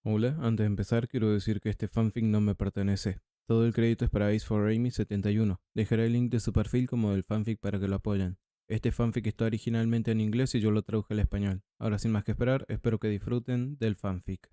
Hola, antes de empezar quiero decir que este fanfic no me pertenece. Todo el crédito es para Ace4Amy71. Dejaré el link de su perfil como del fanfic para que lo apoyen. Este fanfic está originalmente en inglés y yo lo traduje al español. Ahora sin más que esperar, espero que disfruten del fanfic.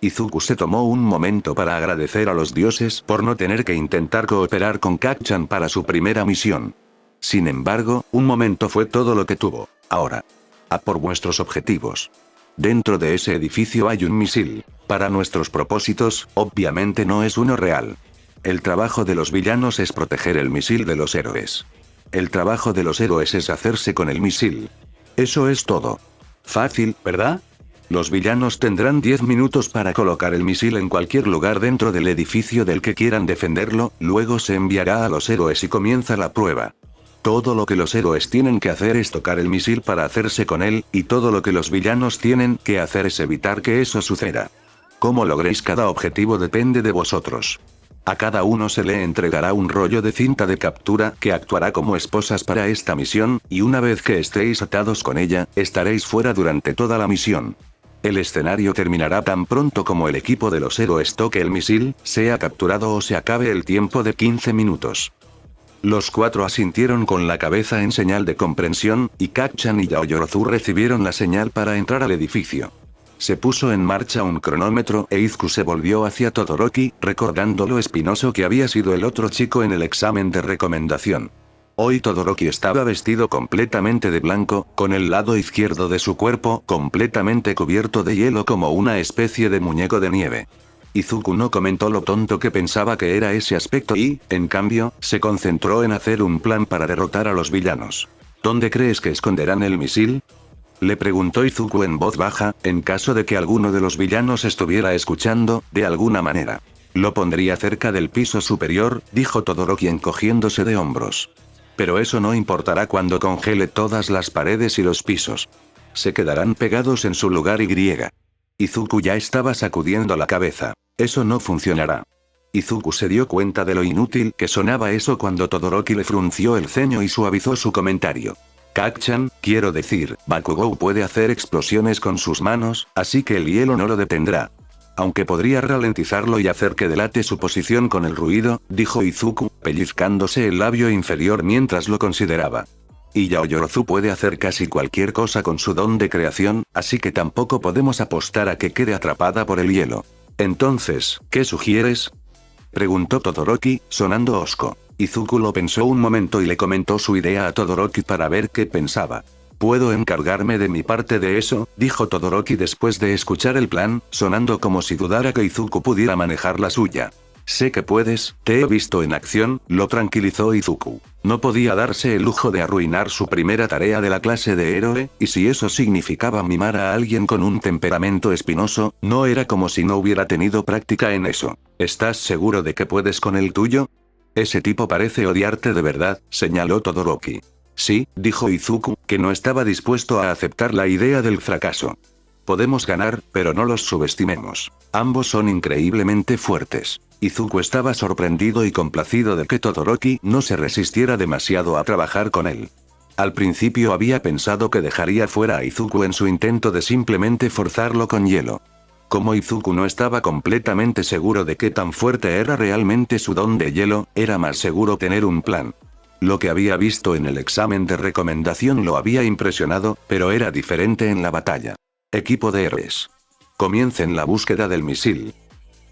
Izuku se tomó un momento para agradecer a los dioses por no tener que intentar cooperar con Kacchan para su primera misión. Sin embargo, un momento fue todo lo que tuvo. Ahora. A por vuestros objetivos. Dentro de ese edificio hay un misil. Para nuestros propósitos, obviamente no es uno real. El trabajo de los villanos es proteger el misil de los héroes. El trabajo de los héroes es hacerse con el misil. Eso es todo. Fácil, ¿verdad? Los villanos tendrán 10 minutos para colocar el misil en cualquier lugar dentro del edificio del que quieran defenderlo, luego se enviará a los héroes y comienza la prueba. Todo lo que los héroes tienen que hacer es tocar el misil para hacerse con él, y todo lo que los villanos tienen que hacer es evitar que eso suceda. Cómo logréis cada objetivo depende de vosotros. A cada uno se le entregará un rollo de cinta de captura que actuará como esposas para esta misión, y una vez que estéis atados con ella, estaréis fuera durante toda la misión. El escenario terminará tan pronto como el equipo de los héroes toque el misil, sea capturado o se acabe el tiempo de 15 minutos. Los cuatro asintieron con la cabeza en señal de comprensión, y Kacchan y Yaoyorozu recibieron la señal para entrar al edificio. Se puso en marcha un cronómetro e Izuku se volvió hacia Todoroki, recordando lo espinoso que había sido el otro chico en el examen de recomendación. Hoy Todoroki estaba vestido completamente de blanco, con el lado izquierdo de su cuerpo completamente cubierto de hielo como una especie de muñeco de nieve. Izuku no comentó lo tonto que pensaba que era ese aspecto y, en cambio, se concentró en hacer un plan para derrotar a los villanos. ¿Dónde crees que esconderán el misil?, le preguntó Izuku en voz baja, en caso de que alguno de los villanos estuviera escuchando, de alguna manera. Lo pondría cerca del piso superior, dijo Todoroki encogiéndose de hombros. Pero eso no importará cuando congele todas las paredes y los pisos. Se quedarán pegados en su lugar y. Izuku ya estaba sacudiendo la cabeza. Eso no funcionará. Izuku se dio cuenta de lo inútil que sonaba eso cuando Todoroki le frunció el ceño y suavizó su comentario. Kacchan, quiero decir, Bakugou puede hacer explosiones con sus manos, así que el hielo no lo detendrá. Aunque podría ralentizarlo y hacer que delate su posición con el ruido, dijo Izuku, pellizcándose el labio inferior mientras lo consideraba. Y Yaoyorozu puede hacer casi cualquier cosa con su don de creación, así que tampoco podemos apostar a que quede atrapada por el hielo. Entonces, ¿qué sugieres?, preguntó Todoroki, sonando hosco. Izuku lo pensó un momento y le comentó su idea a Todoroki para ver qué pensaba. «Puedo encargarme de mi parte de eso», dijo Todoroki después de escuchar el plan, sonando como si dudara que Izuku pudiera manejar la suya. «Sé que puedes, te he visto en acción», lo tranquilizó Izuku. No podía darse el lujo de arruinar su primera tarea de la clase de héroe, y si eso significaba mimar a alguien con un temperamento espinoso, no era como si no hubiera tenido práctica en eso. «¿Estás seguro de que puedes con el tuyo? Ese tipo parece odiarte de verdad», señaló Todoroki. «Sí», dijo Izuku, que no estaba dispuesto a aceptar la idea del fracaso. «Podemos ganar, pero no los subestimemos. Ambos son increíblemente fuertes». Izuku estaba sorprendido y complacido de que Todoroki no se resistiera demasiado a trabajar con él. Al principio había pensado que dejaría fuera a Izuku en su intento de simplemente forzarlo con hielo. Como Izuku no estaba completamente seguro de qué tan fuerte era realmente su don de hielo, era más seguro tener un plan. Lo que había visto en el examen de recomendación lo había impresionado, pero era diferente en la batalla. Equipo de héroes. Comiencen la búsqueda del misil,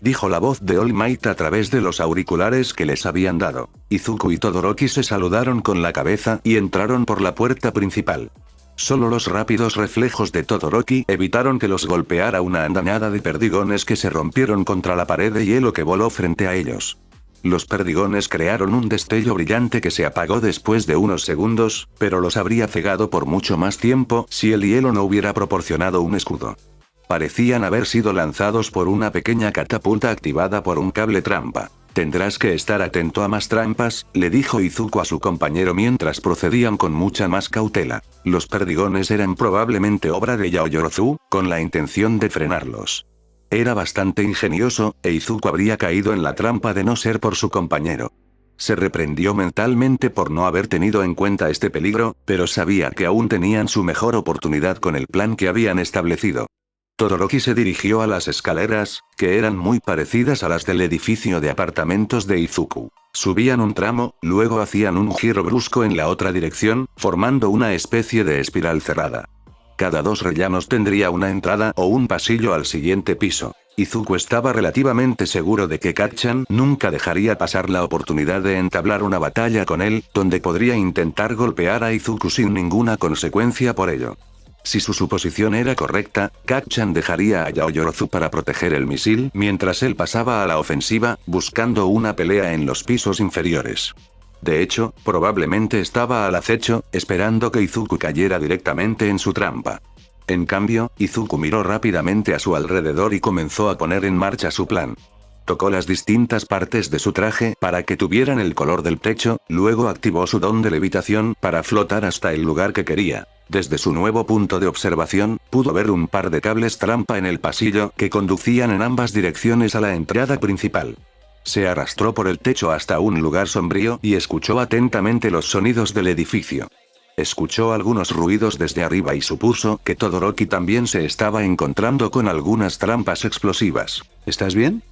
dijo la voz de All Might a través de los auriculares que les habían dado. Izuku y Todoroki se saludaron con la cabeza y entraron por la puerta principal. Solo los rápidos reflejos de Todoroki evitaron que los golpeara una andanada de perdigones que se rompieron contra la pared de hielo que voló frente a ellos. Los perdigones crearon un destello brillante que se apagó después de unos segundos, pero los habría cegado por mucho más tiempo si el hielo no hubiera proporcionado un escudo. Parecían haber sido lanzados por una pequeña catapulta activada por un cable trampa. «Tendrás que estar atento a más trampas», le dijo Izuku a su compañero mientras procedían con mucha más cautela. Los perdigones eran probablemente obra de Yaoyorozu, con la intención de frenarlos. Era bastante ingenioso, e Izuku habría caído en la trampa de no ser por su compañero. Se reprendió mentalmente por no haber tenido en cuenta este peligro, pero sabía que aún tenían su mejor oportunidad con el plan que habían establecido. Todoroki se dirigió a las escaleras, que eran muy parecidas a las del edificio de apartamentos de Izuku. Subían un tramo, luego hacían un giro brusco en la otra dirección, formando una especie de espiral cerrada. Cada 2 rellanos tendría una entrada o un pasillo al siguiente piso. Izuku estaba relativamente seguro de que Kacchan nunca dejaría pasar la oportunidad de entablar una batalla con él, donde podría intentar golpear a Izuku sin ninguna consecuencia por ello. Si su suposición era correcta, Kacchan dejaría a Yaoyorozu para proteger el misil mientras él pasaba a la ofensiva, buscando una pelea en los pisos inferiores. De hecho, probablemente estaba al acecho, esperando que Izuku cayera directamente en su trampa. En cambio, Izuku miró rápidamente a su alrededor y comenzó a poner en marcha su plan. Tocó las distintas partes de su traje para que tuvieran el color del techo, luego activó su don de levitación para flotar hasta el lugar que quería. Desde su nuevo punto de observación, pudo ver un par de cables trampa en el pasillo que conducían en ambas direcciones a la entrada principal. Se arrastró por el techo hasta un lugar sombrío y escuchó atentamente los sonidos del edificio. Escuchó algunos ruidos desde arriba y supuso que Todoroki también se estaba encontrando con algunas trampas explosivas. ¿Estás bien?,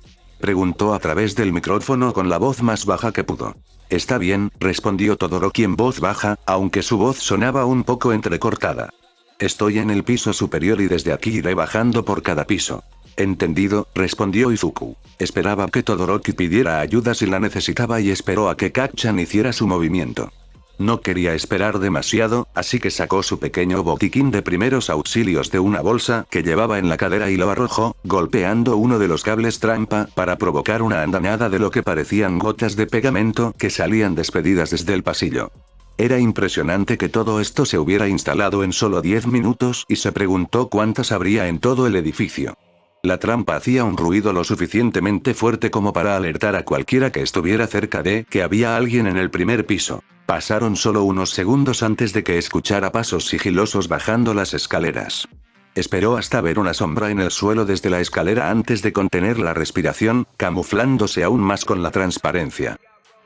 preguntó a través del micrófono con la voz más baja que pudo. Está bien, respondió Todoroki en voz baja, aunque su voz sonaba un poco entrecortada. Estoy en el piso superior y desde aquí iré bajando por cada piso. Entendido, respondió Izuku. Esperaba que Todoroki pidiera ayuda si la necesitaba y esperó a que Kacchan hiciera su movimiento. No quería esperar demasiado, así que sacó su pequeño botiquín de primeros auxilios de una bolsa que llevaba en la cadera y lo arrojó, golpeando uno de los cables trampa para provocar una andanada de lo que parecían gotas de pegamento que salían despedidas desde el pasillo. Era impresionante que todo esto se hubiera instalado en solo 10 minutos y se preguntó cuántas habría en todo el edificio. La trampa hacía un ruido lo suficientemente fuerte como para alertar a cualquiera que estuviera cerca de que había alguien en el primer piso. Pasaron solo unos segundos antes de que escuchara pasos sigilosos bajando las escaleras. Esperó hasta ver una sombra en el suelo desde la escalera antes de contener la respiración, camuflándose aún más con la transparencia.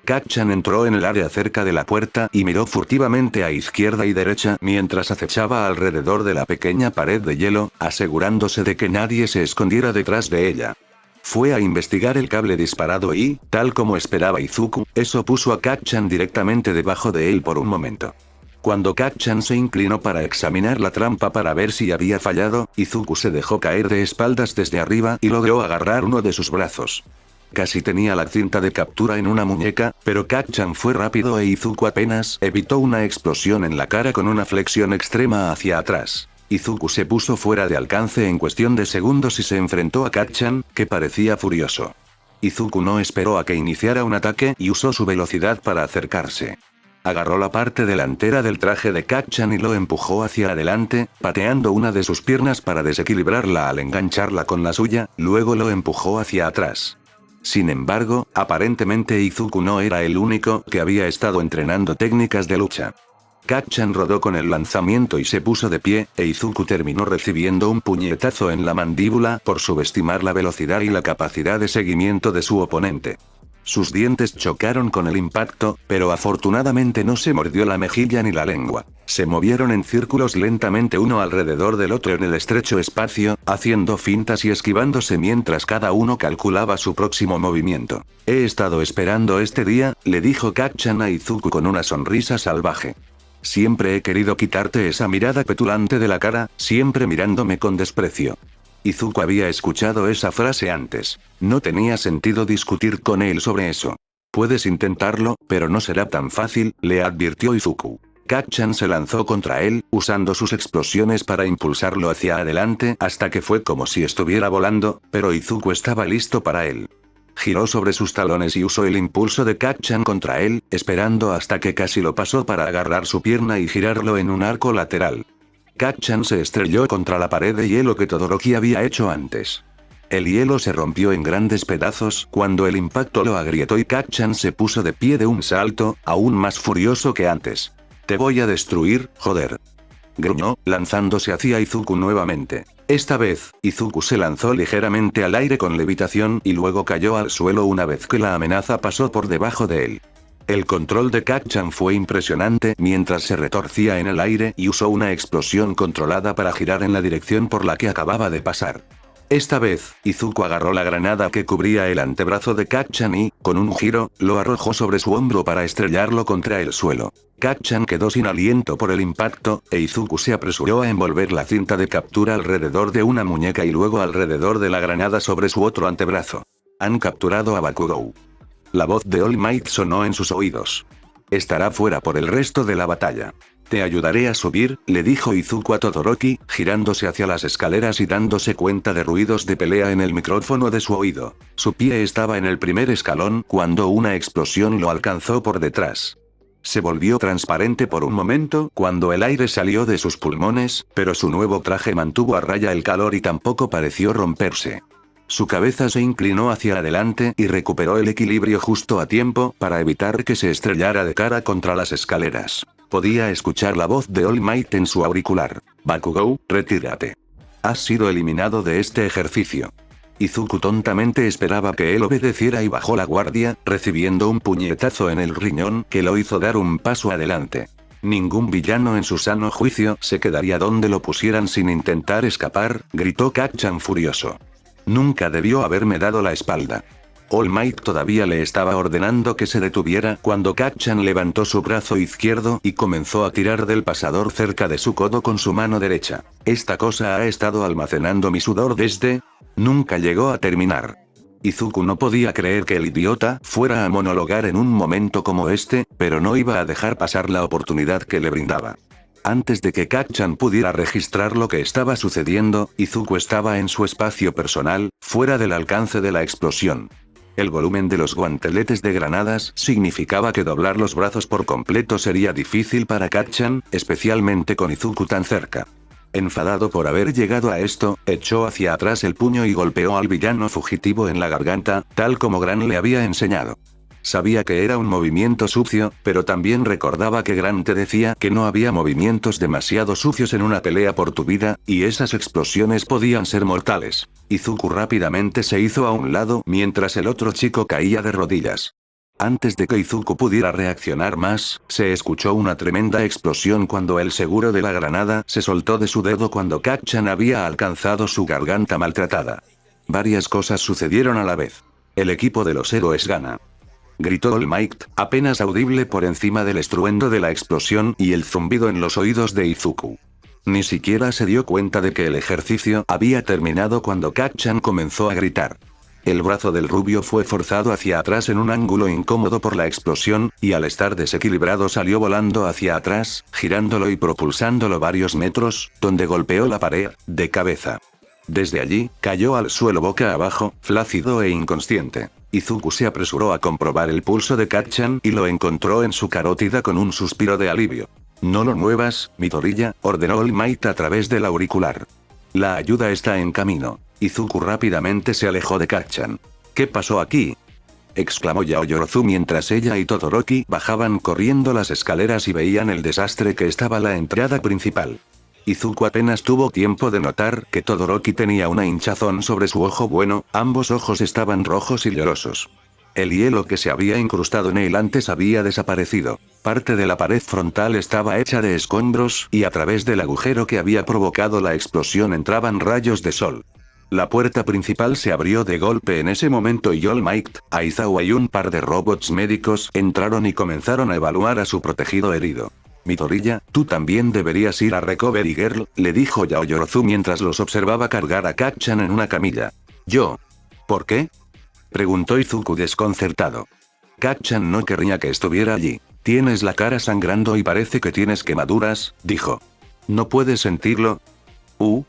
Kacchan entró en el área cerca de la puerta y miró furtivamente a izquierda y derecha mientras acechaba alrededor de la pequeña pared de hielo, asegurándose de que nadie se escondiera detrás de ella. Fue a investigar el cable disparado y, tal como esperaba Izuku, eso puso a Kacchan directamente debajo de él por un momento. Cuando Kacchan se inclinó para examinar la trampa para ver si había fallado, Izuku se dejó caer de espaldas desde arriba y logró agarrar uno de sus brazos. Casi tenía la cinta de captura en una muñeca, pero Kacchan fue rápido e Izuku apenas evitó una explosión en la cara con una flexión extrema hacia atrás. Izuku se puso fuera de alcance en cuestión de segundos y se enfrentó a Kacchan, que parecía furioso. Izuku no esperó a que iniciara un ataque y usó su velocidad para acercarse. Agarró la parte delantera del traje de Kacchan y lo empujó hacia adelante, pateando una de sus piernas para desequilibrarla al engancharla con la suya, luego lo empujó hacia atrás. Sin embargo, aparentemente Izuku no era el único que había estado entrenando técnicas de lucha. Kacchan rodó con el lanzamiento y se puso de pie, e Izuku terminó recibiendo un puñetazo en la mandíbula por subestimar la velocidad y la capacidad de seguimiento de su oponente. Sus dientes chocaron con el impacto, pero afortunadamente no se mordió la mejilla ni la lengua. Se movieron en círculos lentamente uno alrededor del otro en el estrecho espacio, haciendo fintas y esquivándose mientras cada uno calculaba su próximo movimiento. He estado esperando este día, le dijo Kacchan a Izuku con una sonrisa salvaje. Siempre he querido quitarte esa mirada petulante de la cara, siempre mirándome con desprecio. Izuku había escuchado esa frase antes. No tenía sentido discutir con él sobre eso. Puedes intentarlo, pero no será tan fácil, le advirtió Izuku. Kacchan se lanzó contra él, usando sus explosiones para impulsarlo hacia adelante hasta que fue como si estuviera volando, pero Izuku estaba listo para él. Giró sobre sus talones y usó el impulso de Kacchan contra él, esperando hasta que casi lo pasó para agarrar su pierna y girarlo en un arco lateral. Kacchan se estrelló contra la pared de hielo que Todoroki había hecho antes. El hielo se rompió en grandes pedazos cuando el impacto lo agrietó y Kacchan se puso de pie de un salto, aún más furioso que antes. Te voy a destruir, joder. Gruñó, lanzándose hacia Izuku nuevamente. Esta vez, Izuku se lanzó ligeramente al aire con levitación y luego cayó al suelo una vez que la amenaza pasó por debajo de él. El control de Kacchan fue impresionante mientras se retorcía en el aire y usó una explosión controlada para girar en la dirección por la que acababa de pasar. Esta vez, Izuku agarró la granada que cubría el antebrazo de Kacchan y, con un giro, lo arrojó sobre su hombro para estrellarlo contra el suelo. Kacchan quedó sin aliento por el impacto, e Izuku se apresuró a envolver la cinta de captura alrededor de una muñeca y luego alrededor de la granada sobre su otro antebrazo. Han capturado a Bakugou. La voz de All Might sonó en sus oídos. Estará fuera por el resto de la batalla. Te ayudaré a subir, le dijo Izuku a Todoroki, girándose hacia las escaleras y dándose cuenta de ruidos de pelea en el micrófono de su oído. Su pie estaba en el primer escalón cuando una explosión lo alcanzó por detrás. Se volvió transparente por un momento cuando el aire salió de sus pulmones, pero su nuevo traje mantuvo a raya el calor y tampoco pareció romperse. Su cabeza se inclinó hacia adelante y recuperó el equilibrio justo a tiempo para evitar que se estrellara de cara contra las escaleras. Podía escuchar la voz de All Might en su auricular. Bakugou, retírate. Has sido eliminado de este ejercicio. Izuku tontamente esperaba que él obedeciera y bajó la guardia, recibiendo un puñetazo en el riñón que lo hizo dar un paso adelante. Ningún villano en su sano juicio se quedaría donde lo pusieran sin intentar escapar, gritó Kacchan furioso. Nunca debió haberme dado la espalda. All Might todavía le estaba ordenando que se detuviera cuando Kacchan levantó su brazo izquierdo y comenzó a tirar del pasador cerca de su codo con su mano derecha. Esta cosa ha estado almacenando mi sudor desde... Nunca llegó a terminar. Izuku no podía creer que el idiota fuera a monologar en un momento como este, pero no iba a dejar pasar la oportunidad que le brindaba. Antes de que Kacchan pudiera registrar lo que estaba sucediendo, Izuku estaba en su espacio personal, fuera del alcance de la explosión. El volumen de los guanteletes de granadas significaba que doblar los brazos por completo sería difícil para Kacchan, especialmente con Izuku tan cerca. Enfadado por haber llegado a esto, echó hacia atrás el puño y golpeó al villano fugitivo en la garganta, tal como Gran le había enseñado. Sabía que era un movimiento sucio, pero también recordaba que Gran te decía que no había movimientos demasiado sucios en una pelea por tu vida, y esas explosiones podían ser mortales. Izuku rápidamente se hizo a un lado mientras el otro chico caía de rodillas. Antes de que Izuku pudiera reaccionar más, se escuchó una tremenda explosión cuando el seguro de la granada se soltó de su dedo cuando Kacchan había alcanzado su garganta maltratada. Varias cosas sucedieron a la vez. El equipo de los héroes gana. Gritó All Might, apenas audible por encima del estruendo de la explosión y el zumbido en los oídos de Izuku. Ni siquiera se dio cuenta de que el ejercicio había terminado cuando Kacchan comenzó a gritar. El brazo del rubio fue forzado hacia atrás en un ángulo incómodo por la explosión, y al estar desequilibrado salió volando hacia atrás, girándolo y propulsándolo varios metros, donde golpeó la pared, de cabeza. Desde allí, cayó al suelo boca abajo, flácido e inconsciente. Izuku se apresuró a comprobar el pulso de Kacchan y lo encontró en su carótida con un suspiro de alivio. No lo muevas, Midoriya, ordenó All Might a través del auricular. La ayuda está en camino. Izuku rápidamente se alejó de Kacchan. ¿Qué pasó aquí?, exclamó Yaoyorozu mientras ella y Todoroki bajaban corriendo las escaleras y veían el desastre que estaba la entrada principal. Izuku apenas tuvo tiempo de notar que Todoroki tenía una hinchazón sobre su ojo bueno, ambos ojos estaban rojos y llorosos. El hielo que se había incrustado en él antes había desaparecido. Parte de la pared frontal estaba hecha de escombros y a través del agujero que había provocado la explosión entraban rayos de sol. La puerta principal se abrió de golpe en ese momento y All Might, Aizawa y un par de robots médicos entraron y comenzaron a evaluar a su protegido herido. Midoriya, tú también deberías ir a Recovery Girl, le dijo Yaoyorozu mientras los observaba cargar a Kacchan en una camilla. ¿Yo? ¿Por qué?, preguntó Izuku desconcertado. Kacchan no querría que estuviera allí. Tienes la cara sangrando y parece que tienes quemaduras, dijo. ¿No puedes sentirlo?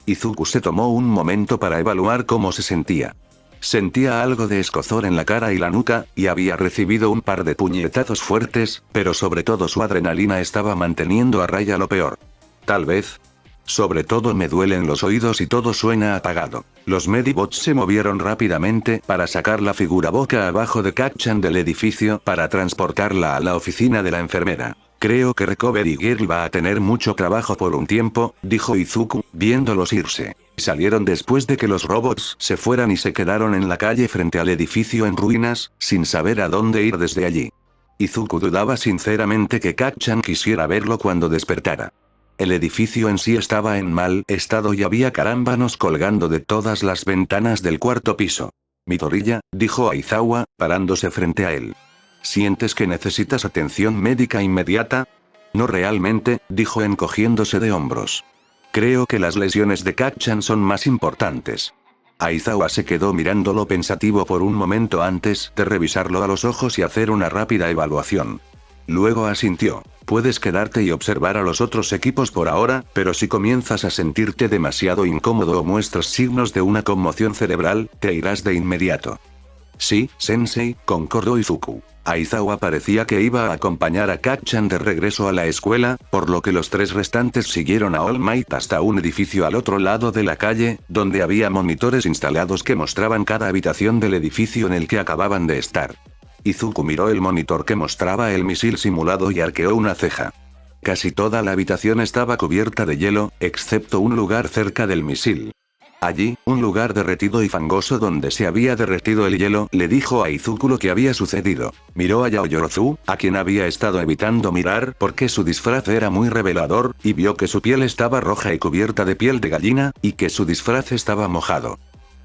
Izuku se tomó un momento para evaluar cómo se sentía. Sentía algo de escozor en la cara y la nuca, y había recibido un par de puñetazos fuertes, pero sobre todo su adrenalina estaba manteniendo a raya lo peor. Tal vez. Sobre todo me duelen los oídos y todo suena apagado. Los Medibots se movieron rápidamente para sacar la figura boca abajo de Kacchan del edificio para transportarla a la oficina de la enfermera. Creo que Recovery Girl va a tener mucho trabajo por un tiempo, dijo Izuku, viéndolos irse. Salieron después de que los robots se fueran y se quedaron en la calle frente al edificio en ruinas, sin saber a dónde ir desde allí. Izuku dudaba sinceramente que Kacchan quisiera verlo cuando despertara. El edificio en sí estaba en mal estado y había carámbanos colgando de todas las ventanas del cuarto piso. Midoriya, dijo Aizawa, parándose frente a él. ¿Sientes que necesitas atención médica inmediata? No realmente, dijo encogiéndose de hombros. Creo que las lesiones de Kacchan son más importantes. Aizawa se quedó mirándolo pensativo por un momento antes de revisarlo a los ojos y hacer una rápida evaluación. Luego asintió. Puedes quedarte y observar a los otros equipos por ahora, pero si comienzas a sentirte demasiado incómodo o muestras signos de una conmoción cerebral, te irás de inmediato. Sí, sensei, concordó Izuku. Aizawa parecía que iba a acompañar a Kacchan de regreso a la escuela, por lo que los tres restantes siguieron a All Might hasta un edificio al otro lado de la calle, donde había monitores instalados que mostraban cada habitación del edificio en el que acababan de estar. Izuku miró el monitor que mostraba el misil simulado y arqueó una ceja. Casi toda la habitación estaba cubierta de hielo, excepto un lugar cerca del misil. Allí, un lugar derretido y fangoso donde se había derretido el hielo, le dijo a Izuku lo que había sucedido. Miró a Yaoyorozu, a quien había estado evitando mirar porque su disfraz era muy revelador, y vio que su piel estaba roja y cubierta de piel de gallina, y que su disfraz estaba mojado.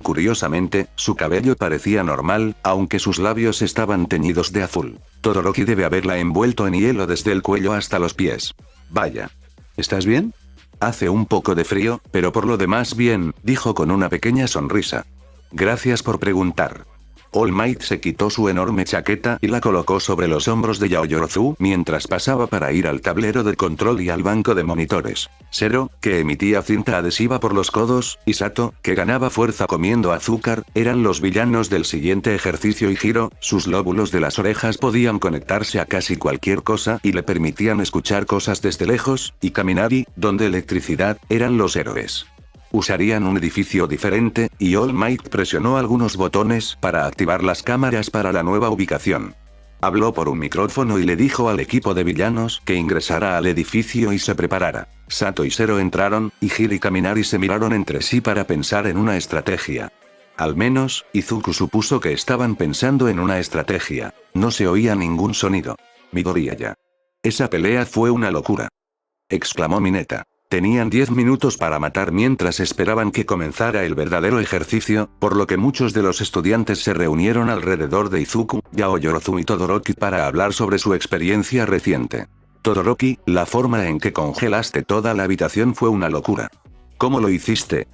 Curiosamente, su cabello parecía normal, aunque sus labios estaban teñidos de azul. Todoroki debe haberla envuelto en hielo desde el cuello hasta los pies. Vaya. ¿Estás bien? Hace un poco de frío, pero por lo demás bien, dijo con una pequeña sonrisa. Gracias por preguntar. All Might se quitó su enorme chaqueta y la colocó sobre los hombros de Yaoyorozu mientras pasaba para ir al tablero de control y al banco de monitores. Zero, que emitía cinta adhesiva por los codos, y Sato, que ganaba fuerza comiendo azúcar, eran los villanos del siguiente ejercicio y Hiro, sus lóbulos de las orejas podían conectarse a casi cualquier cosa y le permitían escuchar cosas desde lejos, y Kaminari, donde electricidad, eran los héroes. Usarían un edificio diferente, y All Might presionó algunos botones para activar las cámaras para la nueva ubicación. Habló por un micrófono y le dijo al equipo de villanos que ingresara al edificio y se preparara. Sato y Zero entraron, y Hiro y Kaminari se miraron entre sí para pensar en una estrategia. Al menos, Izuku supuso que estaban pensando en una estrategia. No se oía ningún sonido. Midoriya. Esa pelea fue una locura. Exclamó Mineta. Tenían 10 minutos para matar mientras esperaban que comenzara el verdadero ejercicio, por lo que muchos de los estudiantes se reunieron alrededor de Izuku, Yaoyorozu y Todoroki para hablar sobre su experiencia reciente. Todoroki, la forma en que congelaste toda la habitación fue una locura. ¿Cómo lo hiciste?,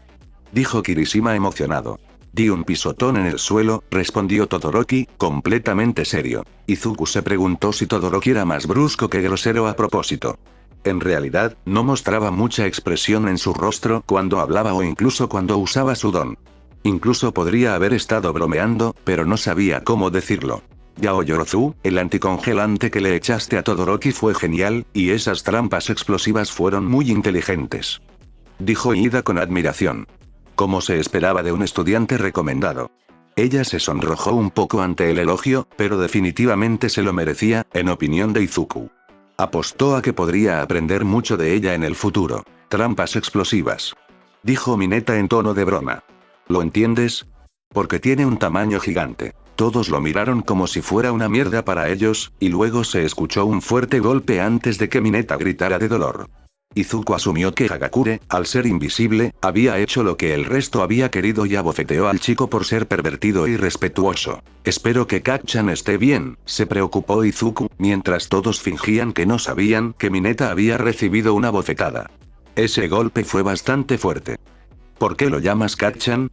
dijo Kirishima emocionado. Di un pisotón en el suelo, respondió Todoroki, completamente serio. Izuku se preguntó si Todoroki era más brusco que grosero a propósito. En realidad, no mostraba mucha expresión en su rostro cuando hablaba o incluso cuando usaba su don. Incluso podría haber estado bromeando, pero no sabía cómo decirlo. Yaoyorozu, el anticongelante que le echaste a Todoroki fue genial, y esas trampas explosivas fueron muy inteligentes. Dijo Ida con admiración. Como se esperaba de un estudiante recomendado. Ella se sonrojó un poco ante el elogio, pero definitivamente se lo merecía, en opinión de Izuku. Apostó a que podría aprender mucho de ella en el futuro. Trampas explosivas. Dijo Mineta en tono de broma. ¿Lo entiendes? Porque tiene un tamaño gigante. Todos lo miraron como si fuera una mierda para ellos, y luego se escuchó un fuerte golpe antes de que Mineta gritara de dolor. Izuku asumió que Hagakure, al ser invisible, había hecho lo que el resto había querido y abofeteó al chico por ser pervertido e irrespetuoso. Espero que Kacchan esté bien, se preocupó Izuku, mientras todos fingían que no sabían que Mineta había recibido una bofetada. Ese golpe fue bastante fuerte. ¿Por qué lo llamas Kacchan?,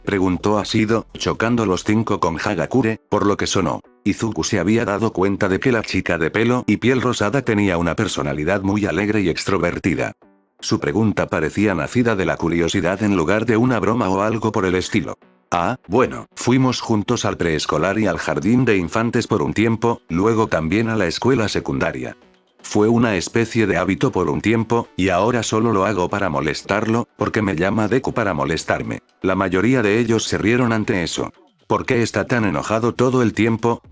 preguntó Ashido, chocando los 5 con Hagakure, por lo que sonó. Izuku se había dado cuenta de que la chica de pelo y piel rosada tenía una personalidad muy alegre y extrovertida. Su pregunta parecía nacida de la curiosidad en lugar de una broma o algo por el estilo. Ah, bueno, fuimos juntos al preescolar y al jardín de infantes por un tiempo, luego también a la escuela secundaria. Fue una especie de hábito por un tiempo, y ahora solo lo hago para molestarlo, porque me llama Deku para molestarme. La mayoría de ellos se rieron ante eso. ¿Por qué está tan enojado todo el tiempo?,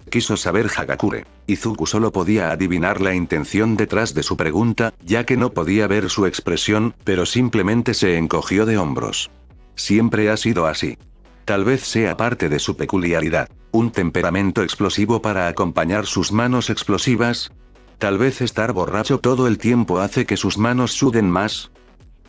quiso saber Hagakure. Izuku solo podía adivinar la intención detrás de su pregunta, ya que no podía ver su expresión, pero simplemente se encogió de hombros. Siempre ha sido así. Tal vez sea parte de su peculiaridad. ¿Un temperamento explosivo para acompañar sus manos explosivas? ¿Tal vez estar borracho todo el tiempo hace que sus manos suden más?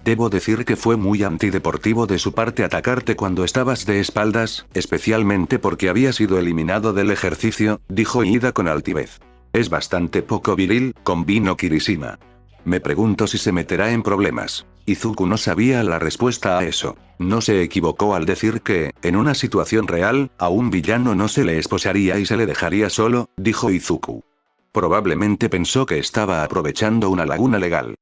Debo decir que fue muy antideportivo de su parte atacarte cuando estabas de espaldas, especialmente porque había sido eliminado del ejercicio, dijo Ida con altivez. Es bastante poco viril, convino Kirishima. Me pregunto si se meterá en problemas. Izuku no sabía la respuesta a eso. No se equivocó al decir que, en una situación real, a un villano no se le esposaría y se le dejaría solo, dijo Izuku. Probablemente pensó que estaba aprovechando una laguna legal.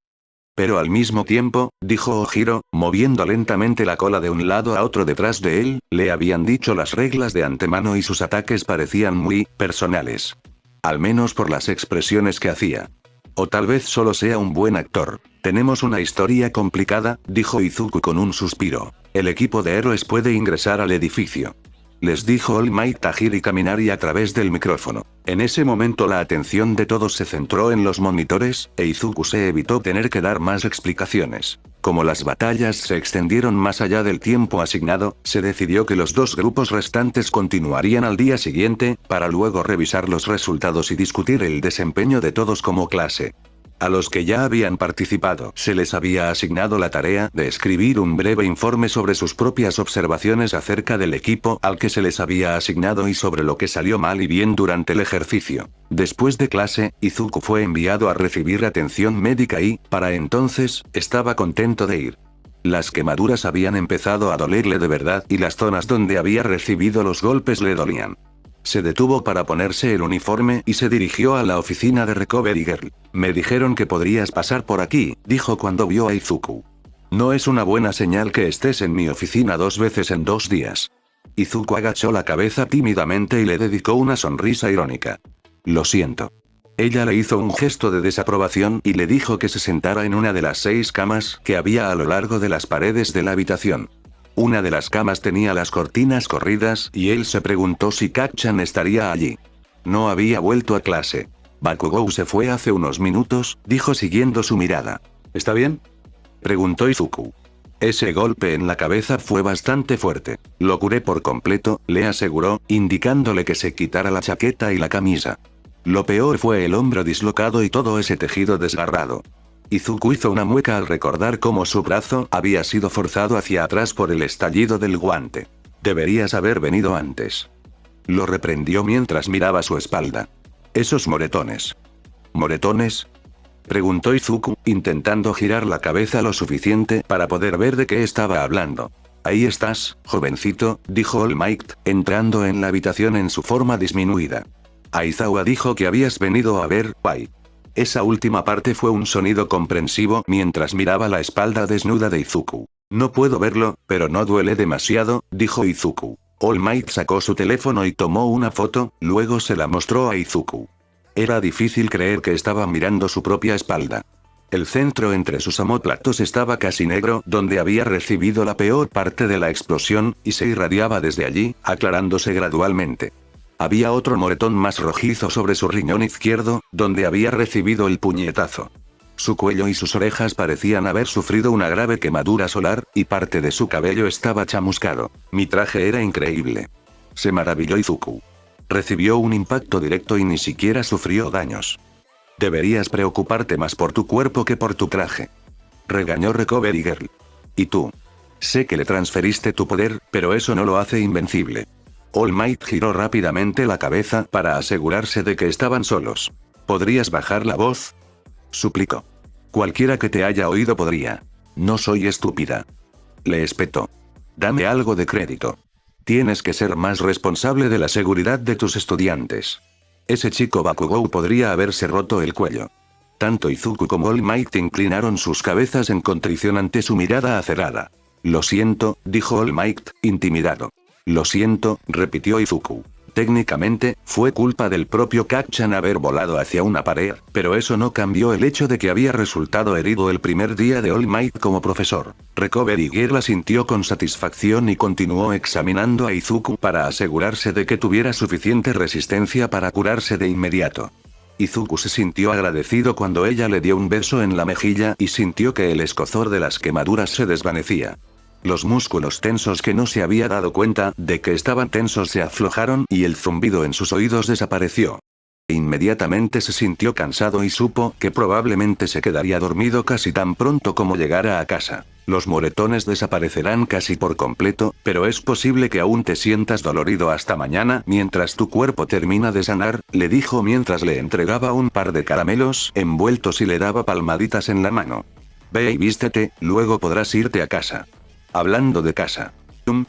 Pero al mismo tiempo, dijo Ojiro, moviendo lentamente la cola de un lado a otro detrás de él, le habían dicho las reglas de antemano y sus ataques parecían muy personales. Al menos por las expresiones que hacía. O tal vez solo sea un buen actor. Tenemos una historia complicada, dijo Izuku con un suspiro. El equipo de héroes puede ingresar al edificio. Les dijo All Might a Hiri Kaminari a través del micrófono. En ese momento la atención de todos se centró en los monitores, e Izuku se evitó tener que dar más explicaciones. Como las batallas se extendieron más allá del tiempo asignado, se decidió que los dos grupos restantes continuarían al día siguiente, para luego revisar los resultados y discutir el desempeño de todos como clase. A los que ya habían participado se les había asignado la tarea de escribir un breve informe sobre sus propias observaciones acerca del equipo al que se les había asignado y sobre lo que salió mal y bien durante el ejercicio. Después de clase, Izuku fue enviado a recibir atención médica y, para entonces, estaba contento de ir. Las quemaduras habían empezado a dolerle de verdad y las zonas donde había recibido los golpes le dolían. Se detuvo para ponerse el uniforme y se dirigió a la oficina de Recovery Girl. Me dijeron que podrías pasar por aquí, dijo cuando vio a Izuku. No es una buena señal que estés en mi oficina 2 veces en 2 días. Izuku agachó la cabeza tímidamente y le dedicó una sonrisa irónica. Lo siento. Ella le hizo un gesto de desaprobación y le dijo que se sentara en una de las 6 camas que había a lo largo de las paredes de la habitación. Una de las camas tenía las cortinas corridas y él se preguntó si Kacchan estaría allí. No había vuelto a clase. Bakugou se fue hace unos minutos, dijo siguiendo su mirada. ¿Está bien?, preguntó Izuku. Ese golpe en la cabeza fue bastante fuerte. Lo curé por completo, le aseguró, indicándole que se quitara la chaqueta y la camisa. Lo peor fue el hombro dislocado y todo ese tejido desgarrado. Izuku hizo una mueca al recordar cómo su brazo había sido forzado hacia atrás por el estallido del guante. Deberías haber venido antes. Lo reprendió mientras miraba su espalda. Esos moretones. ¿Moretones?, preguntó Izuku, intentando girar la cabeza lo suficiente para poder ver de qué estaba hablando. Ahí estás, jovencito, dijo All Might, entrando en la habitación en su forma disminuida. Aizawa dijo que habías venido a ver, Pai. Esa última parte fue un sonido comprensivo mientras miraba la espalda desnuda de Izuku. No puedo verlo, pero no duele demasiado, dijo Izuku. All Might sacó su teléfono y tomó una foto, luego se la mostró a Izuku. Era difícil creer que estaba mirando su propia espalda. El centro entre sus omóplatos estaba casi negro, donde había recibido la peor parte de la explosión, y se irradiaba desde allí, aclarándose gradualmente. Había otro moretón más rojizo sobre su riñón izquierdo, donde había recibido el puñetazo. Su cuello y sus orejas parecían haber sufrido una grave quemadura solar, y parte de su cabello estaba chamuscado. Mi traje era increíble. Se maravilló Izuku. Recibió un impacto directo y ni siquiera sufrió daños. Deberías preocuparte más por tu cuerpo que por tu traje. Regañó Recovery Girl. ¿Y tú? Sé que le transferiste tu poder, pero eso no lo hace invencible. All Might giró rápidamente la cabeza para asegurarse de que estaban solos. ¿Podrías bajar la voz?, suplicó. Cualquiera que te haya oído podría. No soy estúpida. Le espetó. Dame algo de crédito. Tienes que ser más responsable de la seguridad de tus estudiantes. Ese chico Bakugou podría haberse roto el cuello. Tanto Izuku como All Might inclinaron sus cabezas en contrición ante su mirada acerada. Lo siento, dijo All Might, intimidado. Lo siento, repitió Izuku. Técnicamente, fue culpa del propio Kacchan haber volado hacia una pared, pero eso no cambió el hecho de que había resultado herido el primer día de All Might como profesor. Recovery Girl asintió con satisfacción y continuó examinando a Izuku para asegurarse de que tuviera suficiente resistencia para curarse de inmediato. Izuku se sintió agradecido cuando ella le dio un beso en la mejilla y sintió que el escozor de las quemaduras se desvanecía. Los músculos tensos que no se había dado cuenta de que estaban tensos se aflojaron y el zumbido en sus oídos desapareció. Inmediatamente se sintió cansado y supo que probablemente se quedaría dormido casi tan pronto como llegara a casa. Los moretones desaparecerán casi por completo, pero es posible que aún te sientas dolorido hasta mañana mientras tu cuerpo termina de sanar, le dijo mientras le entregaba un par de caramelos envueltos y le daba palmaditas en la mano. Ve y vístete, luego podrás irte a casa. Hablando de casa.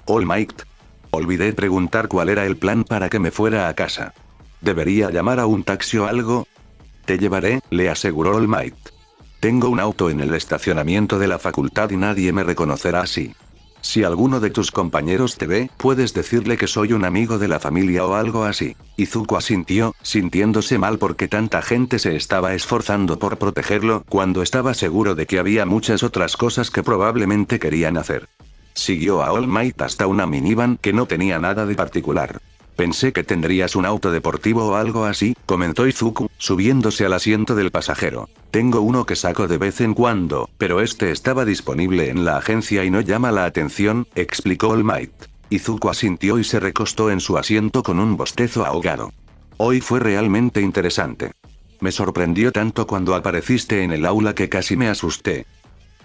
All Might. Olvidé preguntar cuál era el plan para que me fuera a casa. ¿Debería llamar a un taxi o algo? Te llevaré, le aseguró All Might. Tengo un auto en el estacionamiento de la facultad y nadie me reconocerá así. Si alguno de tus compañeros te ve, puedes decirle que soy un amigo de la familia o algo así. Izuku asintió, sintiéndose mal porque tanta gente se estaba esforzando por protegerlo, cuando estaba seguro de que había muchas otras cosas que probablemente querían hacer. Siguió a All Might hasta una minivan que no tenía nada de particular. Pensé que tendrías un auto deportivo o algo así, comentó Izuku, subiéndose al asiento del pasajero. Tengo uno que saco de vez en cuando, pero este estaba disponible en la agencia y no llama la atención, explicó All Might. Izuku asintió y se recostó en su asiento con un bostezo ahogado. Hoy fue realmente interesante. Me sorprendió tanto cuando apareciste en el aula que casi me asusté.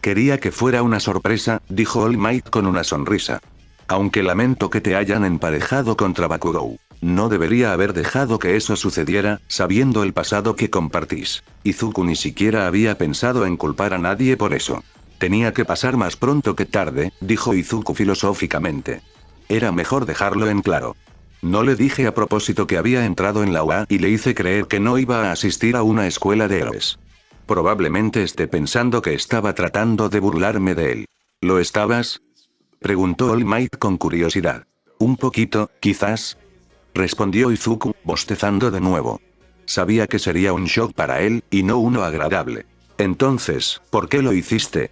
Quería que fuera una sorpresa, dijo All Might con una sonrisa. Aunque lamento que te hayan emparejado contra Bakugou. No debería haber dejado que eso sucediera, sabiendo el pasado que compartís. Izuku ni siquiera había pensado en culpar a nadie por eso. Tenía que pasar más pronto que tarde, dijo Izuku filosóficamente. Era mejor dejarlo en claro. No le dije a propósito que había entrado en la UA y le hice creer que no iba a asistir a una escuela de héroes. Probablemente esté pensando que estaba tratando de burlarme de él. ¿Lo estabas? Preguntó All Might con curiosidad. Un poquito, quizás. Respondió Izuku, bostezando de nuevo. Sabía que sería un shock para él, y no uno agradable. Entonces, ¿por qué lo hiciste?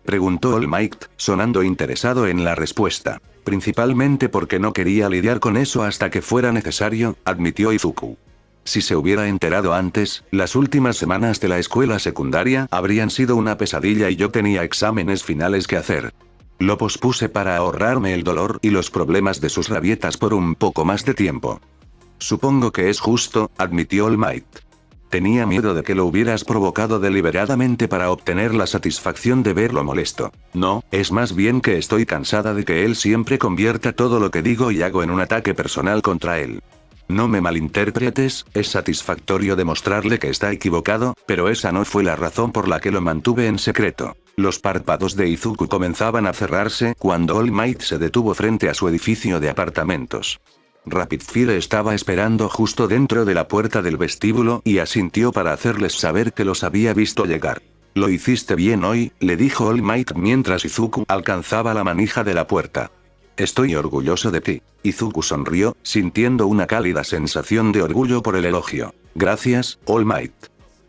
Preguntó All Might, sonando interesado en la respuesta. Principalmente porque no quería lidiar con eso hasta que fuera necesario, admitió Izuku. Si se hubiera enterado antes, las últimas semanas de la escuela secundaria habrían sido una pesadilla y yo tenía exámenes finales que hacer. Lo pospuse para ahorrarme el dolor y los problemas de sus rabietas por un poco más de tiempo. Supongo que es justo, admitió All Might. Tenía miedo de que lo hubieras provocado deliberadamente para obtener la satisfacción de verlo molesto. No, es más bien que estoy cansada de que él siempre convierta todo lo que digo y hago en un ataque personal contra él. No me malinterpretes, es satisfactorio demostrarle que está equivocado, pero esa no fue la razón por la que lo mantuve en secreto. Los párpados de Izuku comenzaban a cerrarse cuando All Might se detuvo frente a su edificio de apartamentos. Rapid Fire estaba esperando justo dentro de la puerta del vestíbulo y asintió para hacerles saber que los había visto llegar. Lo hiciste bien hoy, le dijo All Might mientras Izuku alcanzaba la manija de la puerta. Estoy orgulloso de ti. Izuku sonrió, sintiendo una cálida sensación de orgullo por el elogio. Gracias, All Might.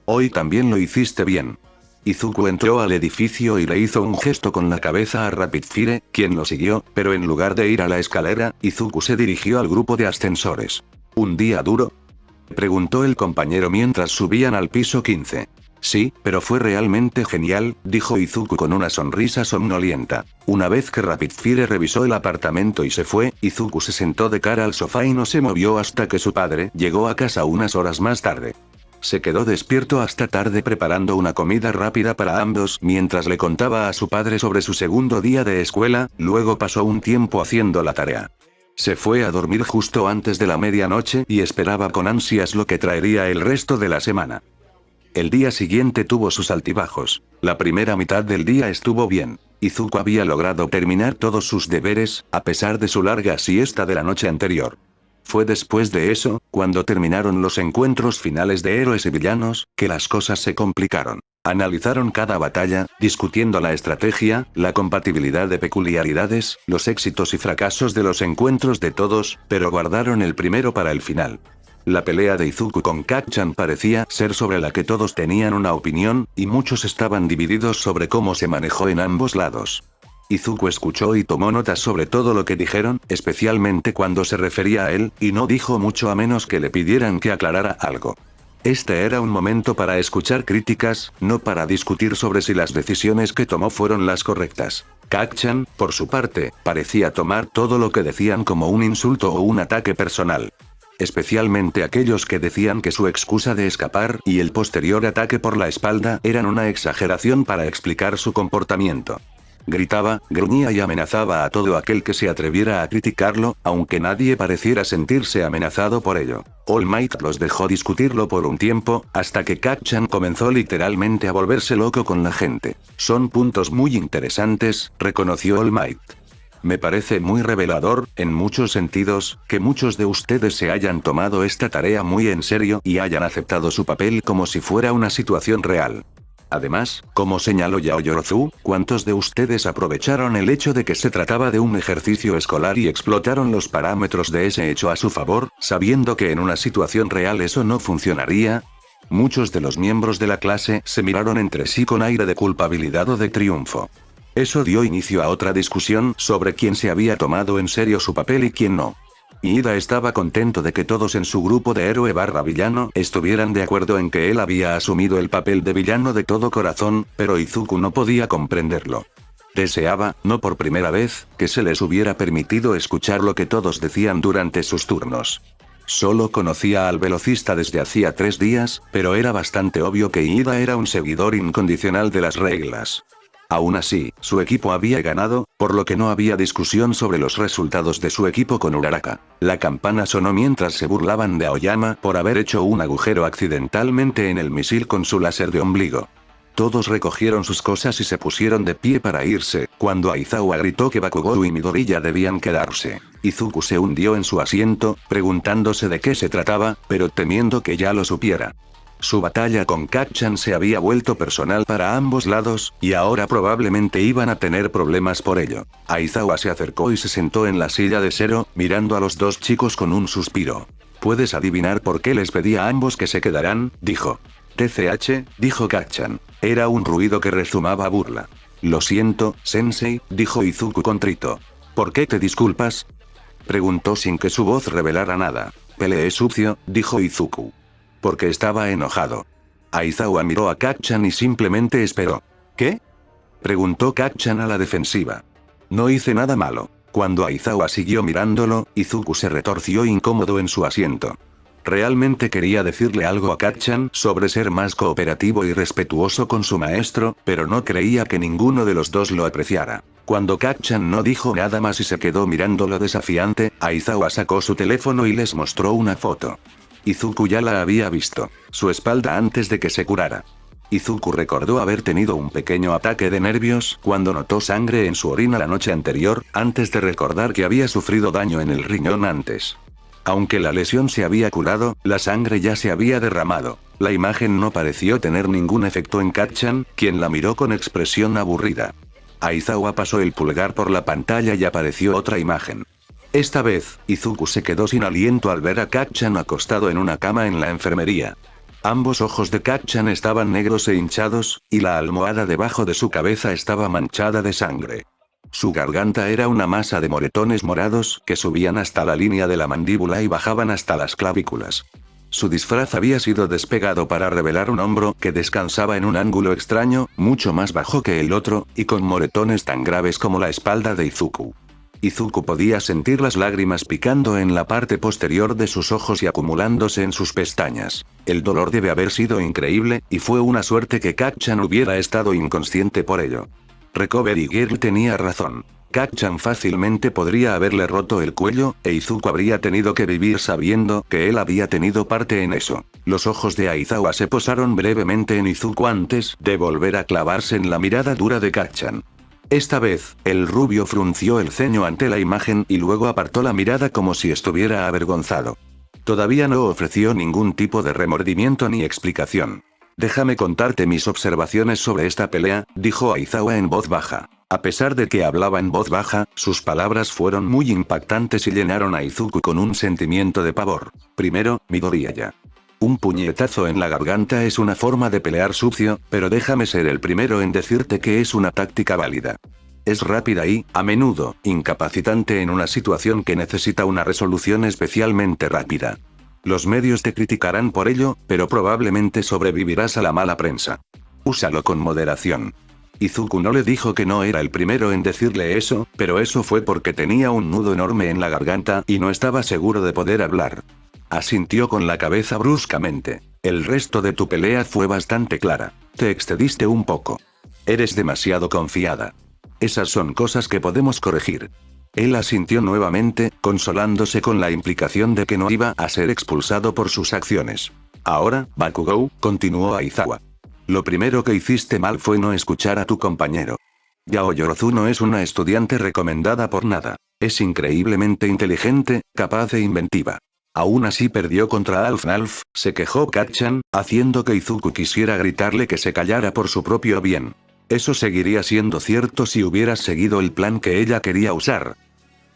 Hoy también lo hiciste bien. Izuku entró al edificio y le hizo un gesto con la cabeza a Rapid Fire, quien lo siguió, pero en lugar de ir a la escalera, Izuku se dirigió al grupo de ascensores. ¿Un día duro? Preguntó el compañero mientras subían al piso 15. Sí, pero fue realmente genial, dijo Izuku con una sonrisa somnolienta. Una vez que Rapid Fire revisó el apartamento y se fue, Izuku se sentó de cara al sofá y no se movió hasta que su padre llegó a casa unas horas más tarde. Se quedó despierto hasta tarde preparando una comida rápida para ambos mientras le contaba a su padre sobre su segundo día de escuela, luego pasó un tiempo haciendo la tarea. Se fue a dormir justo antes de la medianoche y esperaba con ansias lo que traería el resto de la semana. El día siguiente tuvo sus altibajos. La primera mitad del día estuvo bien. Izuku había logrado terminar todos sus deberes, a pesar de su larga siesta de la noche anterior. Fue después de eso, cuando terminaron los encuentros finales de héroes y villanos, que las cosas se complicaron. Analizaron cada batalla, discutiendo la estrategia, la compatibilidad de peculiaridades, los éxitos y fracasos de los encuentros de todos, pero guardaron el primero para el final. La pelea de Izuku con Kacchan parecía ser sobre la que todos tenían una opinión, y muchos estaban divididos sobre cómo se manejó en ambos lados. Izuku escuchó y tomó notas sobre todo lo que dijeron, especialmente cuando se refería a él, y no dijo mucho a menos que le pidieran que aclarara algo. Este era un momento para escuchar críticas, no para discutir sobre si las decisiones que tomó fueron las correctas. Kacchan, por su parte, parecía tomar todo lo que decían como un insulto o un ataque personal. Especialmente aquellos que decían que su excusa de escapar y el posterior ataque por la espalda eran una exageración para explicar su comportamiento. Gritaba, gruñía y amenazaba a todo aquel que se atreviera a criticarlo, aunque nadie pareciera sentirse amenazado por ello. All Might los dejó discutirlo por un tiempo, hasta que Kacchan comenzó literalmente a volverse loco con la gente. Son puntos muy interesantes, reconoció All Might. Me parece muy revelador, en muchos sentidos, que muchos de ustedes se hayan tomado esta tarea muy en serio y hayan aceptado su papel como si fuera una situación real. Además, como señaló Yao Yorozu, ¿cuántos de ustedes aprovecharon el hecho de que se trataba de un ejercicio escolar y explotaron los parámetros de ese hecho a su favor, sabiendo que en una situación real eso no funcionaría? Muchos de los miembros de la clase se miraron entre sí con aire de culpabilidad o de triunfo. Eso dio inicio a otra discusión sobre quién se había tomado en serio su papel y quién no. Ida estaba contento de que todos en su grupo de héroe/villano estuvieran de acuerdo en que él había asumido el papel de villano de todo corazón, pero Izuku no podía comprenderlo. Deseaba, no por primera vez, que se les hubiera permitido escuchar lo que todos decían durante sus turnos. Solo conocía al velocista desde hacía 3 días, pero era bastante obvio que Ida era un seguidor incondicional de las reglas. Aún así, su equipo había ganado, por lo que no había discusión sobre los resultados de su equipo con Uraraka. La campana sonó mientras se burlaban de Aoyama por haber hecho un agujero accidentalmente en el misil con su láser de ombligo. Todos recogieron sus cosas y se pusieron de pie para irse, cuando Aizawa gritó que Bakugou y Midori ya debían quedarse. Izuku se hundió en su asiento, preguntándose de qué se trataba, pero temiendo que ya lo supiera. Su batalla con Kacchan se había vuelto personal para ambos lados, y ahora probablemente iban a tener problemas por ello. Aizawa se acercó y se sentó en la silla de Zero, mirando a los dos chicos con un suspiro. ¿Puedes adivinar por qué les pedí a ambos que se quedaran?, dijo. TCH, dijo Kacchan. Era un ruido que rezumaba burla. Lo siento, sensei, dijo Izuku contrito. ¿Por qué te disculpas?, preguntó sin que su voz revelara nada. Peleé sucio, dijo Izuku. Porque estaba enojado. Aizawa miró a Kacchan y simplemente esperó. ¿Qué?, preguntó Kacchan a la defensiva. No hice nada malo. Cuando Aizawa siguió mirándolo, Izuku se retorció incómodo en su asiento. Realmente quería decirle algo a Kacchan sobre ser más cooperativo y respetuoso con su maestro, pero no creía que ninguno de los dos lo apreciara. Cuando Kacchan no dijo nada más y se quedó mirándolo desafiante, Aizawa sacó su teléfono y les mostró una foto. Izuku ya la había visto. Su espalda antes de que se curara. Izuku recordó haber tenido un pequeño ataque de nervios cuando notó sangre en su orina la noche anterior, antes de recordar que había sufrido daño en el riñón antes. Aunque la lesión se había curado, la sangre ya se había derramado. La imagen no pareció tener ningún efecto en Kacchan, quien la miró con expresión aburrida. Aizawa pasó el pulgar por la pantalla y apareció otra imagen. Esta vez, Izuku se quedó sin aliento al ver a Kacchan acostado en una cama en la enfermería. Ambos ojos de Kacchan estaban negros e hinchados, y la almohada debajo de su cabeza estaba manchada de sangre. Su garganta era una masa de moretones morados que subían hasta la línea de la mandíbula y bajaban hasta las clavículas. Su disfraz había sido despegado para revelar un hombro que descansaba en un ángulo extraño, mucho más bajo que el otro, y con moretones tan graves como la espalda de Izuku. Izuku podía sentir las lágrimas picando en la parte posterior de sus ojos y acumulándose en sus pestañas. El dolor debe haber sido increíble, y fue una suerte que Kacchan hubiera estado inconsciente por ello. Recovery Girl tenía razón. Kacchan fácilmente podría haberle roto el cuello, e Izuku habría tenido que vivir sabiendo que él había tenido parte en eso. Los ojos de Aizawa se posaron brevemente en Izuku antes de volver a clavarse en la mirada dura de Kacchan. Esta vez, el rubio frunció el ceño ante la imagen y luego apartó la mirada como si estuviera avergonzado. Todavía no ofreció ningún tipo de remordimiento ni explicación. Déjame contarte mis observaciones sobre esta pelea, dijo Aizawa en voz baja. A pesar de que hablaba en voz baja, sus palabras fueron muy impactantes y llenaron a Izuku con un sentimiento de pavor. Primero, Midoriya. Un puñetazo en la garganta es una forma de pelear sucio, pero déjame ser el primero en decirte que es una táctica válida. Es rápida y, a menudo, incapacitante en una situación que necesita una resolución especialmente rápida. Los medios te criticarán por ello, pero probablemente sobrevivirás a la mala prensa. Úsalo con moderación. Izuku no le dijo que no era el primero en decirle eso, pero eso fue porque tenía un nudo enorme en la garganta y no estaba seguro de poder hablar. Asintió con la cabeza bruscamente. El resto de tu pelea fue bastante clara. Te excediste un poco. Eres demasiado confiada. Esas son cosas que podemos corregir. Él asintió nuevamente, consolándose con la implicación de que no iba a ser expulsado por sus acciones. Ahora, Bakugou, continuó Aizawa. Lo primero que hiciste mal fue no escuchar a tu compañero. Yaoyorozu no es una estudiante recomendada por nada. Es increíblemente inteligente, capaz e inventiva. Aún así perdió contra Alf, se quejó Kacchan, haciendo que Izuku quisiera gritarle que se callara por su propio bien. ¿Eso seguiría siendo cierto si hubieras seguido el plan que ella quería usar?,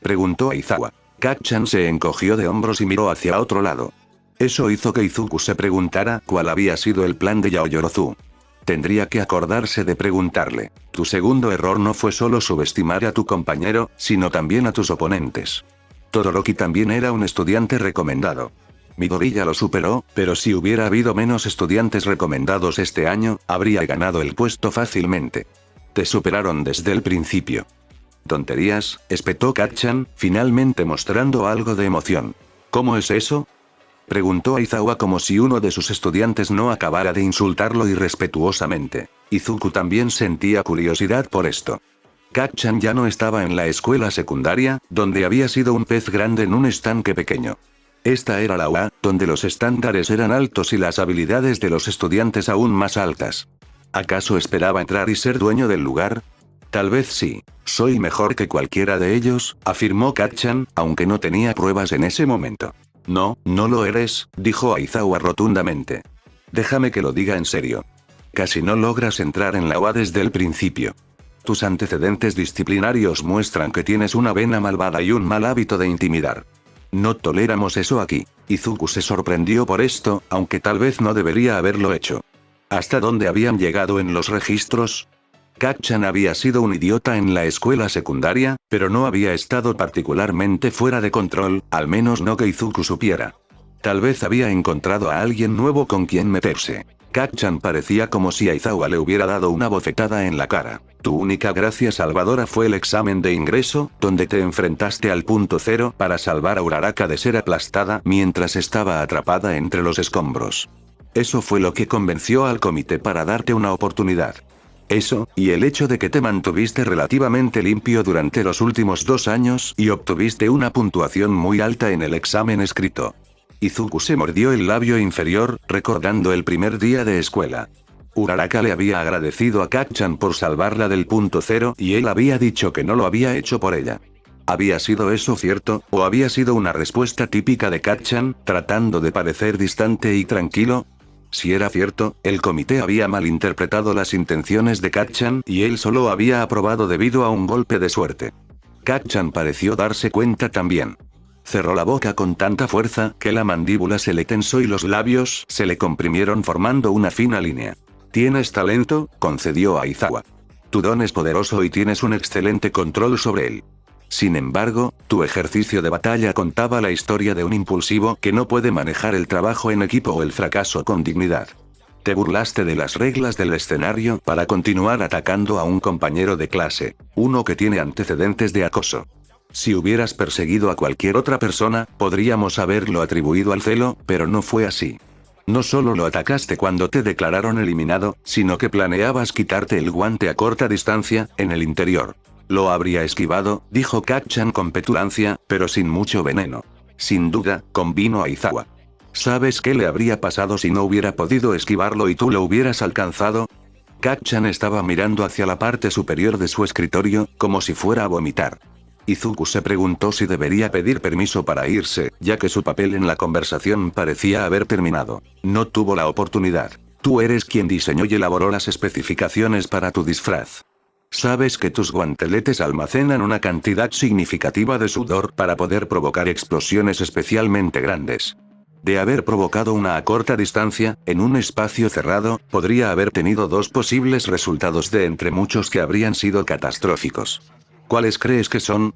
preguntó Aizawa. Kacchan se encogió de hombros y miró hacia otro lado. Eso hizo que Izuku se preguntara cuál había sido el plan de Yaoyorozu. Tendría que acordarse de preguntarle. Tu segundo error no fue solo subestimar a tu compañero, sino también a tus oponentes. Todoroki también era un estudiante recomendado. Midori ya lo superó, pero si hubiera habido menos estudiantes recomendados este año, habría ganado el puesto fácilmente. Te superaron desde el principio. Tonterías, espetó Kacchan, finalmente mostrando algo de emoción. ¿Cómo es eso?, preguntó Aizawa como si uno de sus estudiantes no acabara de insultarlo irrespetuosamente. Izuku también sentía curiosidad por esto. Kacchan ya no estaba en la escuela secundaria, donde había sido un pez grande en un estanque pequeño. Esta era la UA, donde los estándares eran altos y las habilidades de los estudiantes aún más altas. ¿Acaso esperaba entrar y ser dueño del lugar? Tal vez sí. Soy mejor que cualquiera de ellos, afirmó Kacchan, aunque no tenía pruebas en ese momento. No, no lo eres, dijo Aizawa rotundamente. Déjame que lo diga en serio. Casi no logras entrar en la UA desde el principio. Tus antecedentes disciplinarios muestran que tienes una vena malvada y un mal hábito de intimidar. No toleramos eso aquí. Izuku se sorprendió por esto, aunque tal vez no debería haberlo hecho. ¿Hasta dónde habían llegado en los registros? Kacchan había sido un idiota en la escuela secundaria, pero no había estado particularmente fuera de control, al menos no que Izuku supiera. Tal vez había encontrado a alguien nuevo con quien meterse. Kacchan parecía como si Aizawa le hubiera dado una bofetada en la cara. Tu única gracia salvadora fue el examen de ingreso, donde te enfrentaste al punto cero para salvar a Uraraka de ser aplastada mientras estaba atrapada entre los escombros. Eso fue lo que convenció al comité para darte una oportunidad. Eso, y el hecho de que te mantuviste relativamente limpio durante los últimos 2 años y obtuviste una puntuación muy alta en el examen escrito. Izuku se mordió el labio inferior, recordando el primer día de escuela. Uraraka le había agradecido a Kacchan por salvarla del punto cero y él había dicho que no lo había hecho por ella. ¿Había sido eso cierto, o había sido una respuesta típica de Kacchan, tratando de parecer distante y tranquilo? Si era cierto, el comité había malinterpretado las intenciones de Kacchan y él solo había aprobado debido a un golpe de suerte. Kacchan pareció darse cuenta también. Cerró la boca con tanta fuerza que la mandíbula se le tensó y los labios se le comprimieron formando una fina línea. Tienes talento, concedió Aizawa. Tu don es poderoso y tienes un excelente control sobre él. Sin embargo, tu ejercicio de batalla contaba la historia de un impulsivo que no puede manejar el trabajo en equipo o el fracaso con dignidad. Te burlaste de las reglas del escenario para continuar atacando a un compañero de clase, uno que tiene antecedentes de acoso. Si hubieras perseguido a cualquier otra persona, podríamos haberlo atribuido al celo, pero no fue así. No solo lo atacaste cuando te declararon eliminado, sino que planeabas quitarte el guante a corta distancia, en el interior. Lo habría esquivado, dijo Kacchan con petulancia, pero sin mucho veneno. Sin duda, convino Aizawa. ¿Sabes qué le habría pasado si no hubiera podido esquivarlo y tú lo hubieras alcanzado? Kacchan estaba mirando hacia la parte superior de su escritorio, como si fuera a vomitar. Izuku se preguntó si debería pedir permiso para irse, ya que su papel en la conversación parecía haber terminado. No tuvo la oportunidad. Tú eres quien diseñó y elaboró las especificaciones para tu disfraz. Sabes que tus guanteletes almacenan una cantidad significativa de sudor para poder provocar explosiones especialmente grandes. De haber provocado una a corta distancia, en un espacio cerrado, podría haber tenido 2 posibles resultados de entre muchos que habrían sido catastróficos. ¿Cuáles crees que son?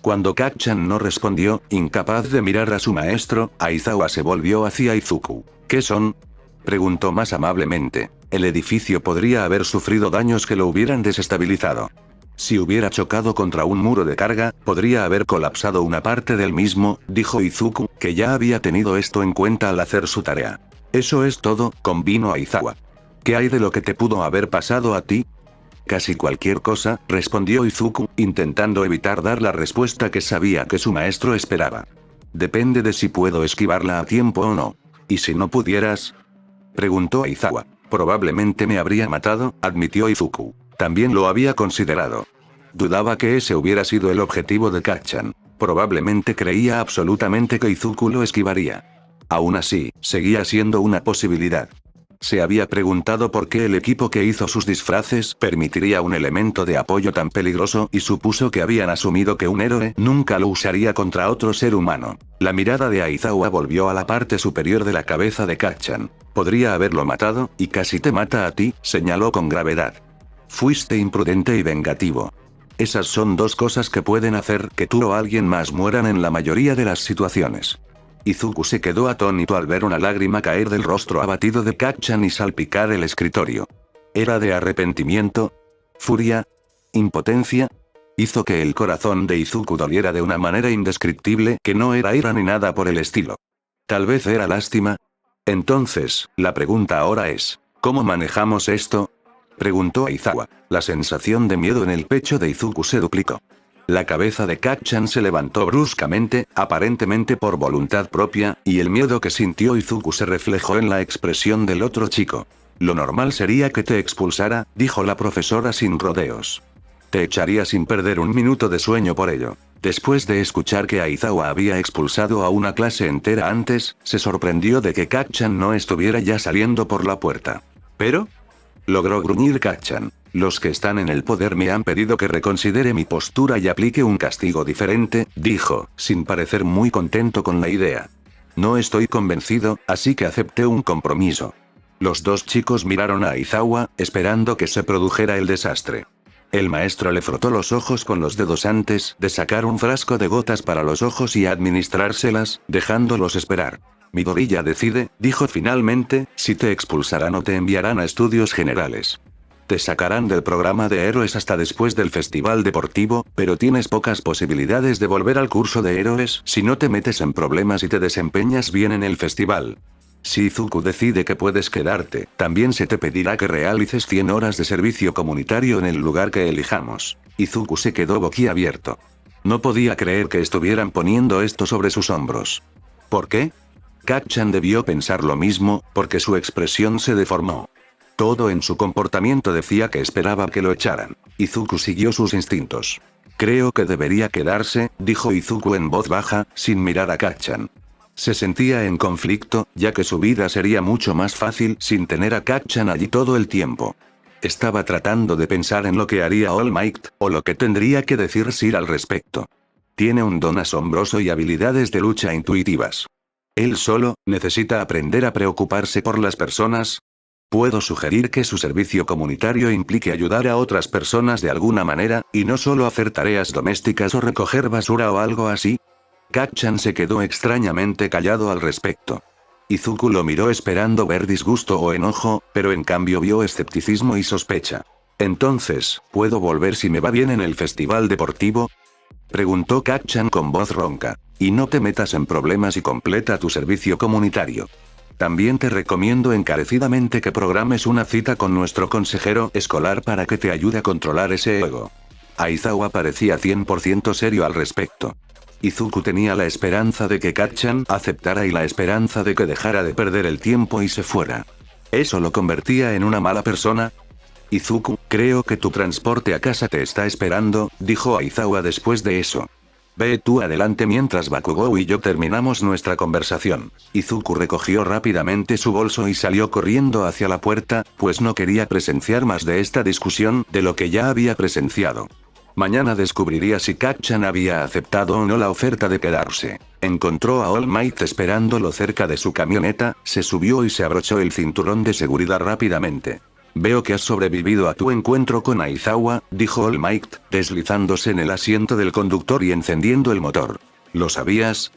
Cuando Kacchan no respondió, incapaz de mirar a su maestro, Aizawa se volvió hacia Izuku. ¿Qué son? Preguntó más amablemente. El edificio podría haber sufrido daños que lo hubieran desestabilizado. Si hubiera chocado contra un muro de carga, podría haber colapsado una parte del mismo, dijo Izuku, que ya había tenido esto en cuenta al hacer su tarea. Eso es todo, convino Aizawa. ¿Qué hay de lo que te pudo haber pasado a ti? Casi cualquier cosa, respondió Izuku, intentando evitar dar la respuesta que sabía que su maestro esperaba. Depende de si puedo esquivarla a tiempo o no. ¿Y si no pudieras? Preguntó Aizawa. Probablemente me habría matado, admitió Izuku. También lo había considerado. Dudaba que ese hubiera sido el objetivo de Kacchan. Probablemente creía absolutamente que Izuku lo esquivaría. Aún así, seguía siendo una posibilidad. Se había preguntado por qué el equipo que hizo sus disfraces permitiría un elemento de apoyo tan peligroso y supuso que habían asumido que un héroe nunca lo usaría contra otro ser humano. La mirada de Aizawa volvió a la parte superior de la cabeza de Kacchan. Podría haberlo matado, y casi te mata a ti, señaló con gravedad. Fuiste imprudente y vengativo. Esas son dos cosas que pueden hacer que tú o alguien más mueran en la mayoría de las situaciones. Izuku se quedó atónito al ver una lágrima caer del rostro abatido de Kacchan y salpicar el escritorio. ¿Era de arrepentimiento? ¿Furia? ¿Impotencia? Hizo que el corazón de Izuku doliera de una manera indescriptible que no era ira ni nada por el estilo. Tal vez era lástima. Entonces, la pregunta ahora es, ¿cómo manejamos esto? Preguntó Aizawa. La sensación de miedo en el pecho de Izuku se duplicó. La cabeza de Kacchan se levantó bruscamente, aparentemente por voluntad propia, y el miedo que sintió Izuku se reflejó en la expresión del otro chico. Lo normal sería que te expulsara, dijo la profesora sin rodeos. Te echaría sin perder un minuto de sueño por ello. Después de escuchar que Aizawa había expulsado a una clase entera antes, se sorprendió de que Kacchan no estuviera ya saliendo por la puerta. ¿Pero? Logró gruñir Kacchan. Los que están en el poder me han pedido que reconsidere mi postura y aplique un castigo diferente, dijo, sin parecer muy contento con la idea. No estoy convencido, así que acepté un compromiso. Los dos chicos miraron a Aizawa, esperando que se produjera el desastre. El maestro le frotó los ojos con los dedos antes de sacar un frasco de gotas para los ojos y administrárselas, dejándolos esperar. Midori ya decide, dijo finalmente, si te expulsarán o te enviarán a estudios generales. Te sacarán del programa de héroes hasta después del festival deportivo, pero tienes pocas posibilidades de volver al curso de héroes si no te metes en problemas y te desempeñas bien en el festival. Si Izuku decide que puedes quedarte, también se te pedirá que realices 100 horas de servicio comunitario en el lugar que elijamos. Izuku se quedó boquiabierto. No podía creer que estuvieran poniendo esto sobre sus hombros. ¿Por qué? Kacchan debió pensar lo mismo, porque su expresión se deformó. Todo en su comportamiento decía que esperaba que lo echaran. Izuku siguió sus instintos. Creo que debería quedarse, dijo Izuku en voz baja, sin mirar a Kacchan. Se sentía en conflicto, ya que su vida sería mucho más fácil sin tener a Kacchan allí todo el tiempo. Estaba tratando de pensar en lo que haría All Might, o lo que tendría que decir Sir al respecto. Tiene un don asombroso y habilidades de lucha intuitivas. Él solo necesita aprender a preocuparse por las personas. Puedo sugerir que su servicio comunitario implique ayudar a otras personas de alguna manera, y no solo hacer tareas domésticas o recoger basura o algo así. Kacchan se quedó extrañamente callado al respecto. Izuku lo miró esperando ver disgusto o enojo, pero en cambio vio escepticismo y sospecha. Entonces, ¿puedo volver si me va bien en el festival deportivo? Preguntó Kacchan con voz ronca. Y no te metas en problemas y completa tu servicio comunitario. También te recomiendo encarecidamente que programes una cita con nuestro consejero escolar para que te ayude a controlar ese ego. Aizawa parecía 100% serio al respecto. Izuku tenía la esperanza de que Kacchan aceptara y la esperanza de que dejara de perder el tiempo y se fuera. ¿Eso lo convertía en una mala persona? Izuku, creo que tu transporte a casa te está esperando, dijo Aizawa después de eso. Ve tú adelante mientras Bakugou y yo terminamos nuestra conversación. Izuku recogió rápidamente su bolso y salió corriendo hacia la puerta, pues no quería presenciar más de esta discusión de lo que ya había presenciado. Mañana descubriría si Kacchan había aceptado o no la oferta de quedarse. Encontró a All Might esperándolo cerca de su camioneta, se subió y se abrochó el cinturón de seguridad rápidamente. Veo que has sobrevivido a tu encuentro con Aizawa, dijo All Might, deslizándose en el asiento del conductor y encendiendo el motor. ¿Lo sabías,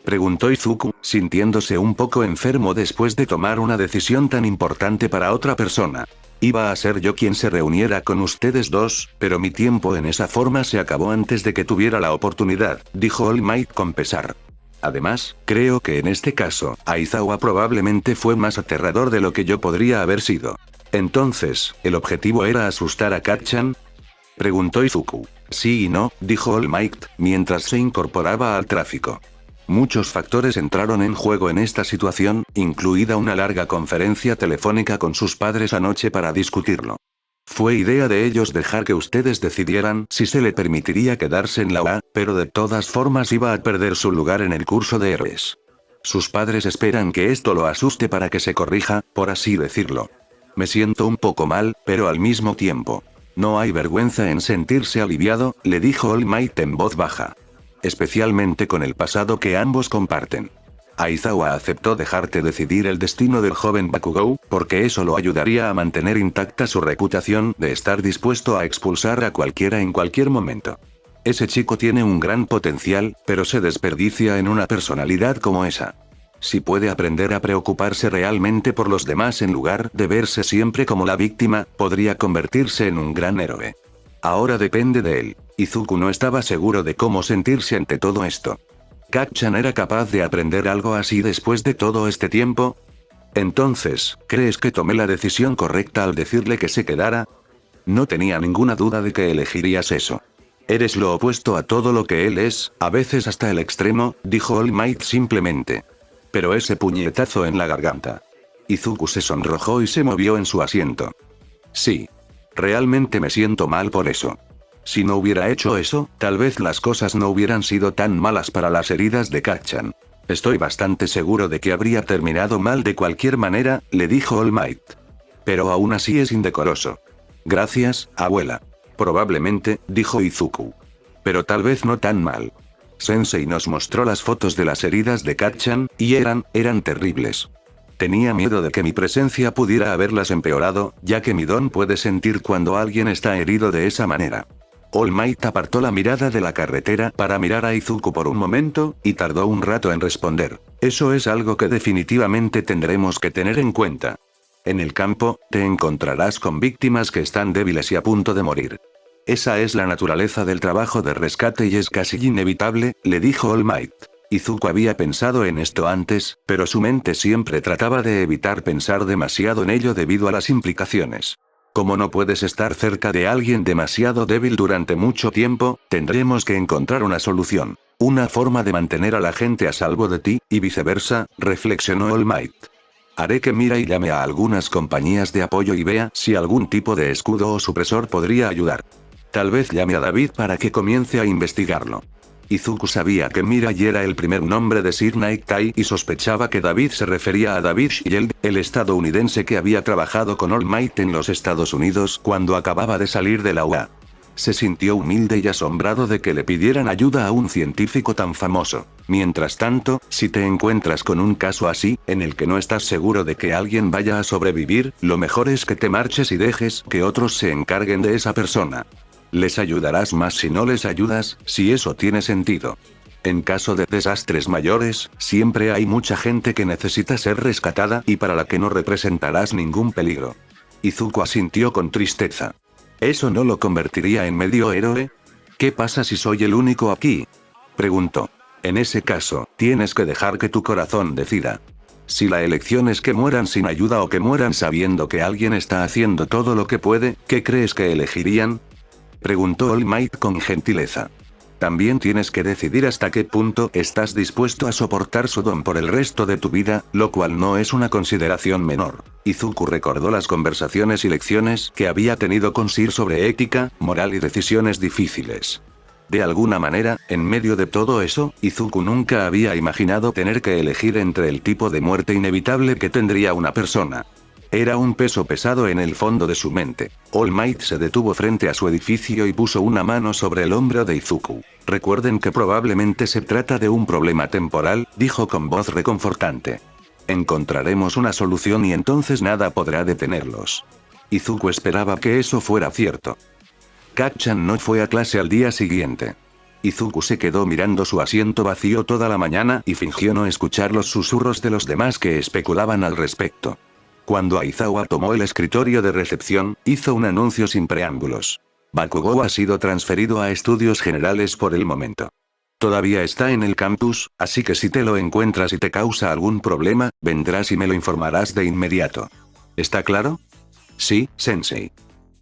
preguntó Izuku, sintiéndose un poco enfermo después de tomar una decisión tan importante para otra persona. Iba a ser yo quien se reuniera con ustedes dos, pero mi tiempo en esa forma se acabó antes de que tuviera la oportunidad, dijo All Might con pesar. Además, creo que en este caso, Aizawa probablemente fue más aterrador de lo que yo podría haber sido. Entonces, ¿el objetivo era asustar a Kacchan?, preguntó Izuku. Sí y no, dijo All Might, mientras se incorporaba al tráfico. Muchos factores entraron en juego en esta situación, incluida una larga conferencia telefónica con sus padres anoche para discutirlo. Fue idea de ellos dejar que ustedes decidieran si se le permitiría quedarse en la UA, pero de todas formas iba a perder su lugar en el curso de héroes. Sus padres esperan que esto lo asuste para que se corrija, por así decirlo. Me siento un poco mal, pero al mismo tiempo. No hay vergüenza en sentirse aliviado, le dijo All Might en voz baja. Especialmente con el pasado que ambos comparten. Aizawa aceptó dejarte decidir el destino del joven Bakugou, porque eso lo ayudaría a mantener intacta su reputación de estar dispuesto a expulsar a cualquiera en cualquier momento. Ese chico tiene un gran potencial, pero se desperdicia en una personalidad como esa. Si puede aprender a preocuparse realmente por los demás en lugar de verse siempre como la víctima, podría convertirse en un gran héroe. Ahora depende de él. Izuku no estaba seguro de cómo sentirse ante todo esto. ¿Kacchan era capaz de aprender algo así después de todo este tiempo? Entonces, ¿crees que tomé la decisión correcta al decirle que se quedara? No tenía ninguna duda de que elegirías eso. Eres lo opuesto a todo lo que él es, a veces hasta el extremo, dijo All Might simplemente. Pero ese puñetazo en la garganta. Izuku se sonrojó y se movió en su asiento. Sí. Realmente me siento mal por eso. Si no hubiera hecho eso, tal vez las cosas no hubieran sido tan malas para las heridas de Kacchan. Estoy bastante seguro de que habría terminado mal de cualquier manera, le dijo All Might. Pero aún así es indecoroso. Gracias, abuela. Probablemente, dijo Izuku. Pero tal vez no tan mal. Sensei nos mostró las fotos de las heridas de Kacchan, y eran terribles. Tenía miedo de que mi presencia pudiera haberlas empeorado, ya que mi don puede sentir cuando alguien está herido de esa manera. All Might apartó la mirada de la carretera para mirar a Izuku por un momento, y tardó un rato en responder. Eso es algo que definitivamente tendremos que tener en cuenta. En el campo, te encontrarás con víctimas que están débiles y a punto de morir. Esa es la naturaleza del trabajo de rescate y es casi inevitable, le dijo All Might. Izuku había pensado en esto antes, pero su mente siempre trataba de evitar pensar demasiado en ello debido a las implicaciones. Como no puedes estar cerca de alguien demasiado débil durante mucho tiempo, tendremos que encontrar una solución. Una forma de mantener a la gente a salvo de ti, y viceversa, reflexionó All Might. Haré que Mirai llame a algunas compañías de apoyo y vea si algún tipo de escudo o supresor podría ayudar. Tal vez llame a David para que comience a investigarlo. Izuku sabía que Mirai era el primer nombre de Sir Night Tai y sospechaba que David se refería a David Shield, el estadounidense que había trabajado con All Might en los Estados Unidos cuando acababa de salir de la UA. Se sintió humilde y asombrado de que le pidieran ayuda a un científico tan famoso. Mientras tanto, si te encuentras con un caso así, en el que no estás seguro de que alguien vaya a sobrevivir, lo mejor es que te marches y dejes que otros se encarguen de esa persona. Les ayudarás más si no les ayudas, si eso tiene sentido. En caso de desastres mayores, siempre hay mucha gente que necesita ser rescatada y para la que no representarás ningún peligro. Izuku asintió con tristeza. ¿Eso no lo convertiría en medio héroe? ¿Qué pasa si soy el único aquí?, preguntó. En ese caso, tienes que dejar que tu corazón decida. Si la elección es que mueran sin ayuda o que mueran sabiendo que alguien está haciendo todo lo que puede, ¿qué crees que elegirían?, preguntó All Might con gentileza. También tienes que decidir hasta qué punto estás dispuesto a soportar su don por el resto de tu vida, lo cual no es una consideración menor. Izuku recordó las conversaciones y lecciones que había tenido con Sir sobre ética, moral y decisiones difíciles. De alguna manera, en medio de todo eso, Izuku nunca había imaginado tener que elegir entre el tipo de muerte inevitable que tendría una persona. Era un peso pesado en el fondo de su mente. All Might se detuvo frente a su edificio y puso una mano sobre el hombro de Izuku. Recuerden que probablemente se trata de un problema temporal, dijo con voz reconfortante. Encontraremos una solución y entonces nada podrá detenerlos. Izuku esperaba que eso fuera cierto. Kacchan no fue a clase al día siguiente. Izuku se quedó mirando su asiento vacío toda la mañana y fingió no escuchar los susurros de los demás que especulaban al respecto. Cuando Aizawa tomó el escritorio de recepción, hizo un anuncio sin preámbulos. Bakugou ha sido transferido a estudios generales por el momento. Todavía está en el campus, así que si te lo encuentras y te causa algún problema, vendrás y me lo informarás de inmediato. ¿Está claro? Sí, sensei.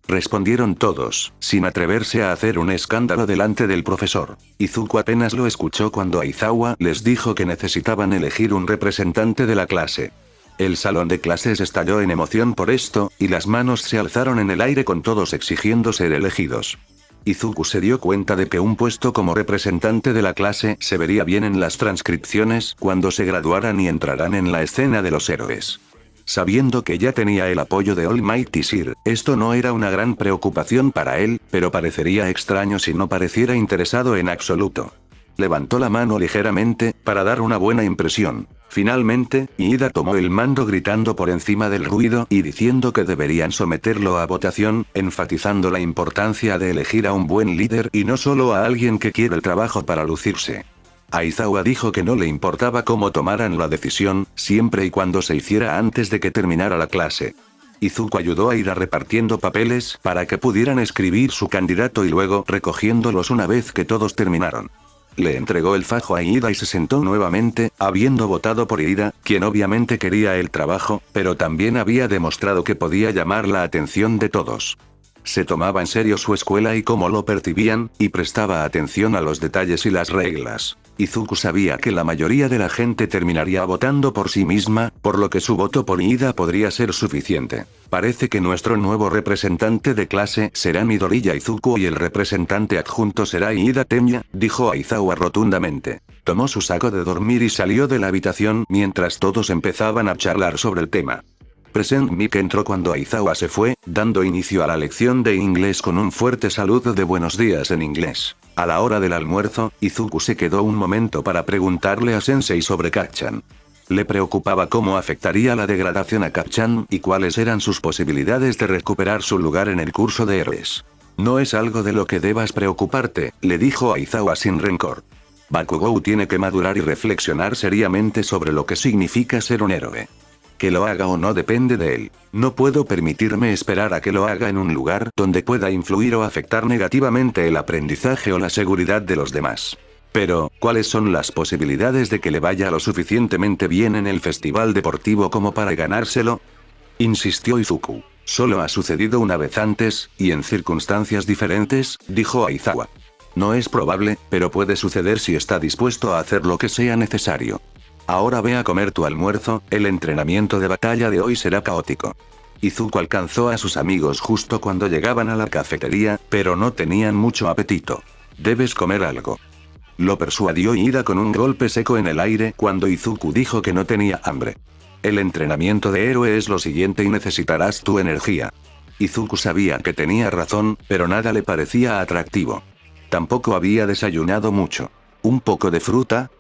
Respondieron todos, sin atreverse a hacer un escándalo delante del profesor. Izuku apenas lo escuchó cuando Aizawa les dijo que necesitaban elegir un representante de la clase. El salón de clases estalló en emoción por esto, y las manos se alzaron en el aire con todos exigiendo ser elegidos. Izuku se dio cuenta de que un puesto como representante de la clase se vería bien en las transcripciones cuando se graduaran y entrarán en la escena de los héroes. Sabiendo que ya tenía el apoyo de All Might Sir, esto no era una gran preocupación para él, pero parecería extraño si no pareciera interesado en absoluto. Levantó la mano ligeramente, para dar una buena impresión. Finalmente, Iida tomó el mando gritando por encima del ruido y diciendo que deberían someterlo a votación, enfatizando la importancia de elegir a un buen líder y no solo a alguien que quiere el trabajo para lucirse. Aizawa dijo que no le importaba cómo tomaran la decisión, siempre y cuando se hiciera antes de que terminara la clase. Izuku ayudó a ir repartiendo papeles para que pudieran escribir su candidato y luego recogiéndolos una vez que todos terminaron. Le entregó el fajo a Iida y se sentó nuevamente, habiendo votado por Iida, quien obviamente quería el trabajo, pero también había demostrado que podía llamar la atención de todos. Se tomaba en serio su escuela y cómo lo percibían, y prestaba atención a los detalles y las reglas. Izuku sabía que la mayoría de la gente terminaría votando por sí misma, por lo que su voto por Iida podría ser suficiente. Parece que nuestro nuevo representante de clase será Midoriya Izuku y el representante adjunto será Iida Tenya, dijo Aizawa rotundamente. Tomó su saco de dormir y salió de la habitación mientras todos empezaban a charlar sobre el tema. Present Mic entró cuando Aizawa se fue, dando inicio a la lección de inglés con un fuerte saludo de buenos días en inglés. A la hora del almuerzo, Izuku se quedó un momento para preguntarle a Sensei sobre Kacchan. Le preocupaba cómo afectaría la degradación a Kacchan y cuáles eran sus posibilidades de recuperar su lugar en el curso de héroes. No es algo de lo que debas preocuparte, le dijo Aizawa sin rencor. Bakugou tiene que madurar y reflexionar seriamente sobre lo que significa ser un héroe. Que lo haga o no depende de él. No puedo permitirme esperar a que lo haga en un lugar donde pueda influir o afectar negativamente el aprendizaje o la seguridad de los demás. Pero, ¿cuáles son las posibilidades de que le vaya lo suficientemente bien en el festival deportivo como para ganárselo? Insistió Izuku. Solo ha sucedido una vez antes, y en circunstancias diferentes, dijo Aizawa. No es probable, pero puede suceder si está dispuesto a hacer lo que sea necesario. Ahora ve a comer tu almuerzo, el entrenamiento de batalla de hoy será caótico. Izuku alcanzó a sus amigos justo cuando llegaban a la cafetería, pero no tenían mucho apetito. Debes comer algo. Lo persuadió Iida con un golpe seco en el aire cuando Izuku dijo que no tenía hambre. El entrenamiento de héroe es lo siguiente y necesitarás tu energía. Izuku sabía que tenía razón, pero nada le parecía atractivo. Tampoco había desayunado mucho. ¿Un poco de fruta?,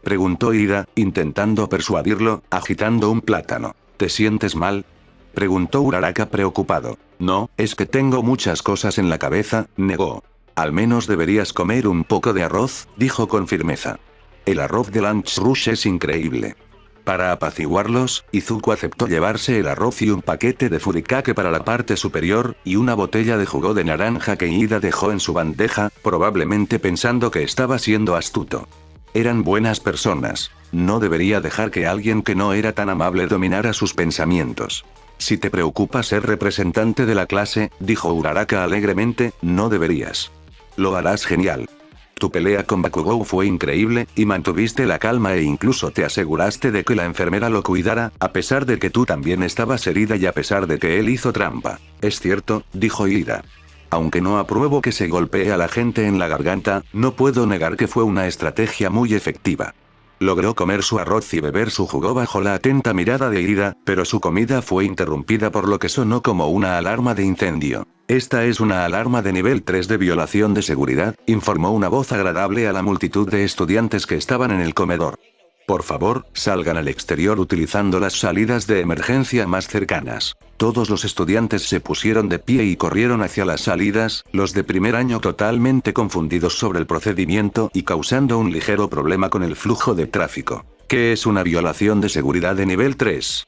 preguntó Iida, intentando persuadirlo, agitando un plátano. ¿Te sientes mal?, preguntó Uraraka preocupado. No, es que tengo muchas cosas en la cabeza, negó. Al menos deberías comer un poco de arroz, dijo con firmeza. El arroz de Lunch Rush es increíble. Para apaciguarlos, Izuku aceptó llevarse el arroz y un paquete de furikake para la parte superior, y una botella de jugo de naranja que Iida dejó en su bandeja, probablemente pensando que estaba siendo astuto. Eran buenas personas. No debería dejar que alguien que no era tan amable dominara sus pensamientos. Si te preocupa ser representante de la clase, dijo Uraraka alegremente, no deberías. Lo harás genial. Tu pelea con Bakugou fue increíble, y mantuviste la calma e incluso te aseguraste de que la enfermera lo cuidara, a pesar de que tú también estabas herida y a pesar de que él hizo trampa. Es cierto, dijo Iida. Aunque no apruebo que se golpee a la gente en la garganta, no puedo negar que fue una estrategia muy efectiva. Logró comer su arroz y beber su jugo bajo la atenta mirada de Iida, pero su comida fue interrumpida por lo que sonó como una alarma de incendio. Esta es una alarma de nivel 3 de violación de seguridad, informó una voz agradable a la multitud de estudiantes que estaban en el comedor. Por favor, salgan al exterior utilizando las salidas de emergencia más cercanas. Todos los estudiantes se pusieron de pie y corrieron hacia las salidas, los de primer año totalmente confundidos sobre el procedimiento y causando un ligero problema con el flujo de tráfico. ¿Qué es una violación de seguridad de nivel 3?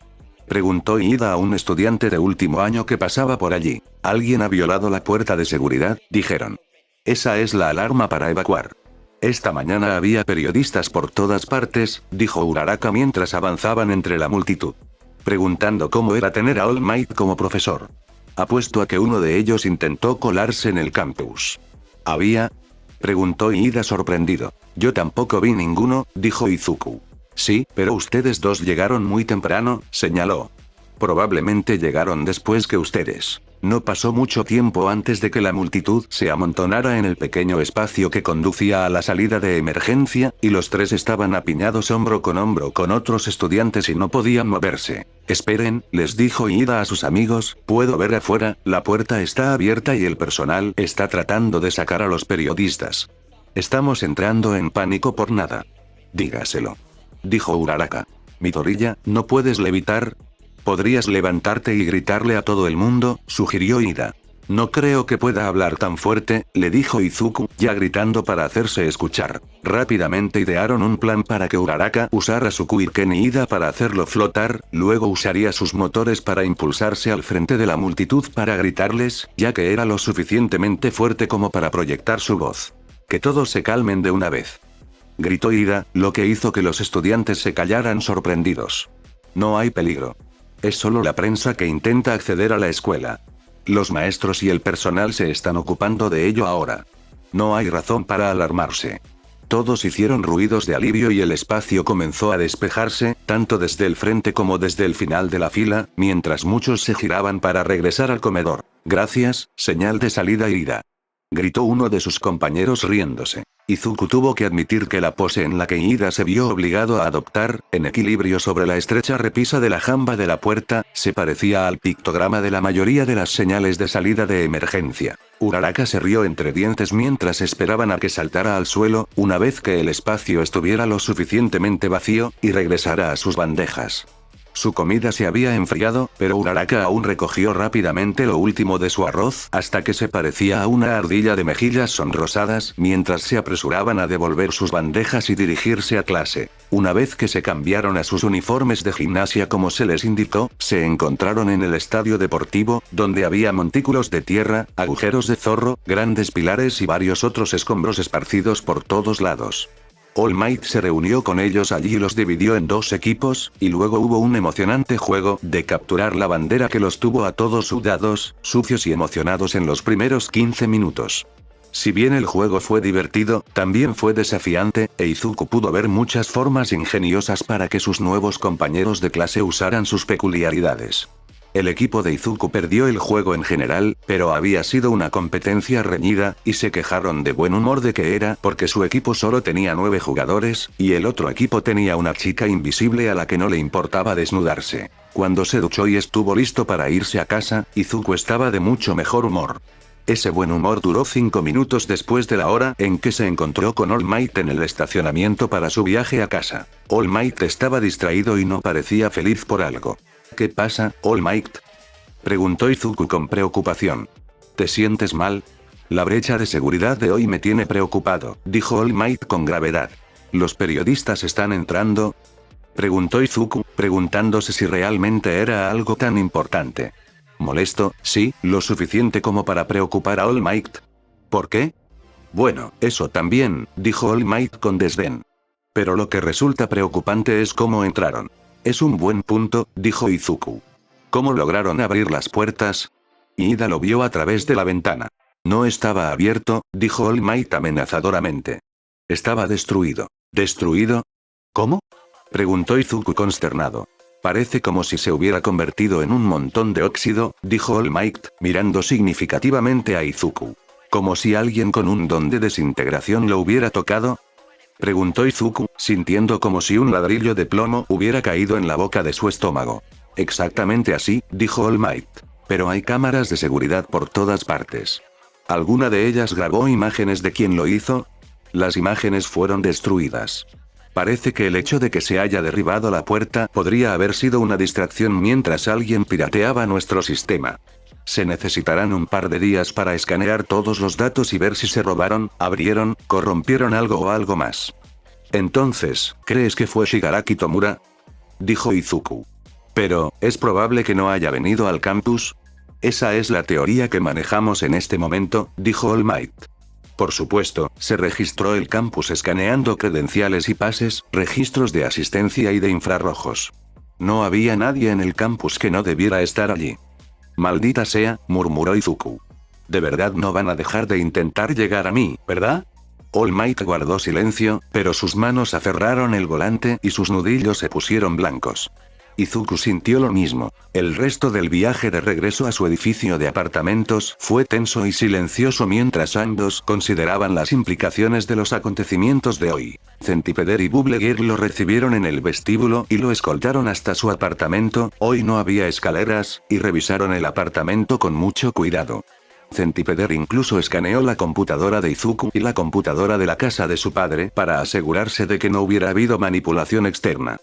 Preguntó Ida a un estudiante de último año que pasaba por allí. ¿Alguien ha violado la puerta de seguridad?, dijeron. Esa es la alarma para evacuar. Esta mañana había periodistas por todas partes, dijo Uraraka mientras avanzaban entre la multitud. Preguntando cómo era tener a All Might como profesor. Apuesto a que uno de ellos intentó colarse en el campus. ¿Había? Preguntó Ida sorprendido. Yo tampoco vi ninguno, dijo Izuku. Sí, pero ustedes dos llegaron muy temprano, señaló. Probablemente llegaron después que ustedes. No pasó mucho tiempo antes de que la multitud se amontonara en el pequeño espacio que conducía a la salida de emergencia, y los tres estaban apiñados hombro con otros estudiantes y no podían moverse. Esperen, les dijo Ida a sus amigos, puedo ver afuera, la puerta está abierta y el personal está tratando de sacar a los periodistas. Estamos entrando en pánico por nada. Dígaselo. Dijo Uraraka. Midoriya, ¿no puedes levitar? ¿Podrías levantarte y gritarle a todo el mundo?, sugirió Ida. No creo que pueda hablar tan fuerte, le dijo Izuku, ya gritando para hacerse escuchar. Rápidamente idearon un plan para que Uraraka usara su Kuiken y Ida para hacerlo flotar, luego usaría sus motores para impulsarse al frente de la multitud para gritarles, ya que era lo suficientemente fuerte como para proyectar su voz. Que todos se calmen de una vez. Gritó Ida, lo que hizo que los estudiantes se callaran sorprendidos. No hay peligro. Es solo la prensa que intenta acceder a la escuela. Los maestros y el personal se están ocupando de ello ahora. No hay razón para alarmarse. Todos hicieron ruidos de alivio y el espacio comenzó a despejarse, tanto desde el frente como desde el final de la fila, mientras muchos se giraban para regresar al comedor. Gracias, señal de salida Ida. Gritó uno de sus compañeros riéndose. Izuku tuvo que admitir que la pose en la que Ida se vio obligado a adoptar, en equilibrio sobre la estrecha repisa de la jamba de la puerta, se parecía al pictograma de la mayoría de las señales de salida de emergencia. Uraraka se rió entre dientes mientras esperaban a que saltara al suelo, una vez que el espacio estuviera lo suficientemente vacío, y regresara a sus bandejas. Su comida se había enfriado, pero Uraraka aún recogió rápidamente lo último de su arroz, hasta que se parecía a una ardilla de mejillas sonrosadas, mientras se apresuraban a devolver sus bandejas y dirigirse a clase. Una vez que se cambiaron a sus uniformes de gimnasia como se les indicó, se encontraron en el estadio deportivo, donde había montículos de tierra, agujeros de zorro, grandes pilares y varios otros escombros esparcidos por todos lados. All Might se reunió con ellos allí y los dividió en dos equipos, y luego hubo un emocionante juego de capturar la bandera que los tuvo a todos sudados, sucios y emocionados en los primeros 15 minutos. Si bien el juego fue divertido, también fue desafiante, e Izuku pudo ver muchas formas ingeniosas para que sus nuevos compañeros de clase usaran sus peculiaridades. El equipo de Izuku perdió el juego en general, pero había sido una competencia reñida, y se quejaron de buen humor de que era porque su equipo solo tenía 9 jugadores, y el otro equipo tenía una chica invisible a la que no le importaba desnudarse. Cuando se duchó y estuvo listo para irse a casa, Izuku estaba de mucho mejor humor. Ese buen humor duró 5 minutos después de la hora en que se encontró con All Might en el estacionamiento para su viaje a casa. All Might estaba distraído y no parecía feliz por algo. ¿Qué pasa, All Might?, preguntó Izuku con preocupación. ¿Te sientes mal? La brecha de seguridad de hoy me tiene preocupado, dijo All Might con gravedad. ¿Los periodistas están entrando?, preguntó Izuku, preguntándose si realmente era algo tan importante. Molesto, sí, lo suficiente como para preocupar a All Might. ¿Por qué? Bueno, eso también, dijo All Might con desdén. Pero lo que resulta preocupante es cómo entraron. Es un buen punto, dijo Izuku. ¿Cómo lograron abrir las puertas? Ida lo vio a través de la ventana. No estaba abierto, dijo All Might amenazadoramente. Estaba destruido. ¿Destruido? ¿Cómo?, preguntó Izuku consternado. Parece como si se hubiera convertido en un montón de óxido, dijo All Might, mirando significativamente a Izuku. ¿Como si alguien con un don de desintegración lo hubiera tocado?, preguntó Izuku, sintiendo como si un ladrillo de plomo hubiera caído en la boca de su estómago. Exactamente así, dijo All Might. Pero hay cámaras de seguridad por todas partes. ¿Alguna de ellas grabó imágenes de quién lo hizo? Las imágenes fueron destruidas. Parece que el hecho de que se haya derribado la puerta podría haber sido una distracción mientras alguien pirateaba nuestro sistema. Se necesitarán un par de días para escanear todos los datos y ver si se robaron, abrieron, corrompieron algo o algo más. Entonces, ¿crees que fue Shigaraki Tomura?, dijo Izuku. Pero, ¿es probable que no haya venido al campus? Esa es la teoría que manejamos en este momento, dijo All Might. Por supuesto, se registró el campus escaneando credenciales y pases, registros de asistencia y de infrarrojos. No había nadie en el campus que no debiera estar allí. Maldita sea, murmuró Izuku. De verdad no van a dejar de intentar llegar a mí, ¿verdad? All Might guardó silencio, pero sus manos aferraron el volante y sus nudillos se pusieron blancos. Izuku sintió lo mismo. El resto del viaje de regreso a su edificio de apartamentos fue tenso y silencioso mientras ambos consideraban las implicaciones de los acontecimientos de hoy. Centipeder y Bubble Gear lo recibieron en el vestíbulo y lo escoltaron hasta su apartamento. Hoy no había escaleras, y revisaron el apartamento con mucho cuidado. Centipeder incluso escaneó la computadora de Izuku y la computadora de la casa de su padre para asegurarse de que no hubiera habido manipulación externa.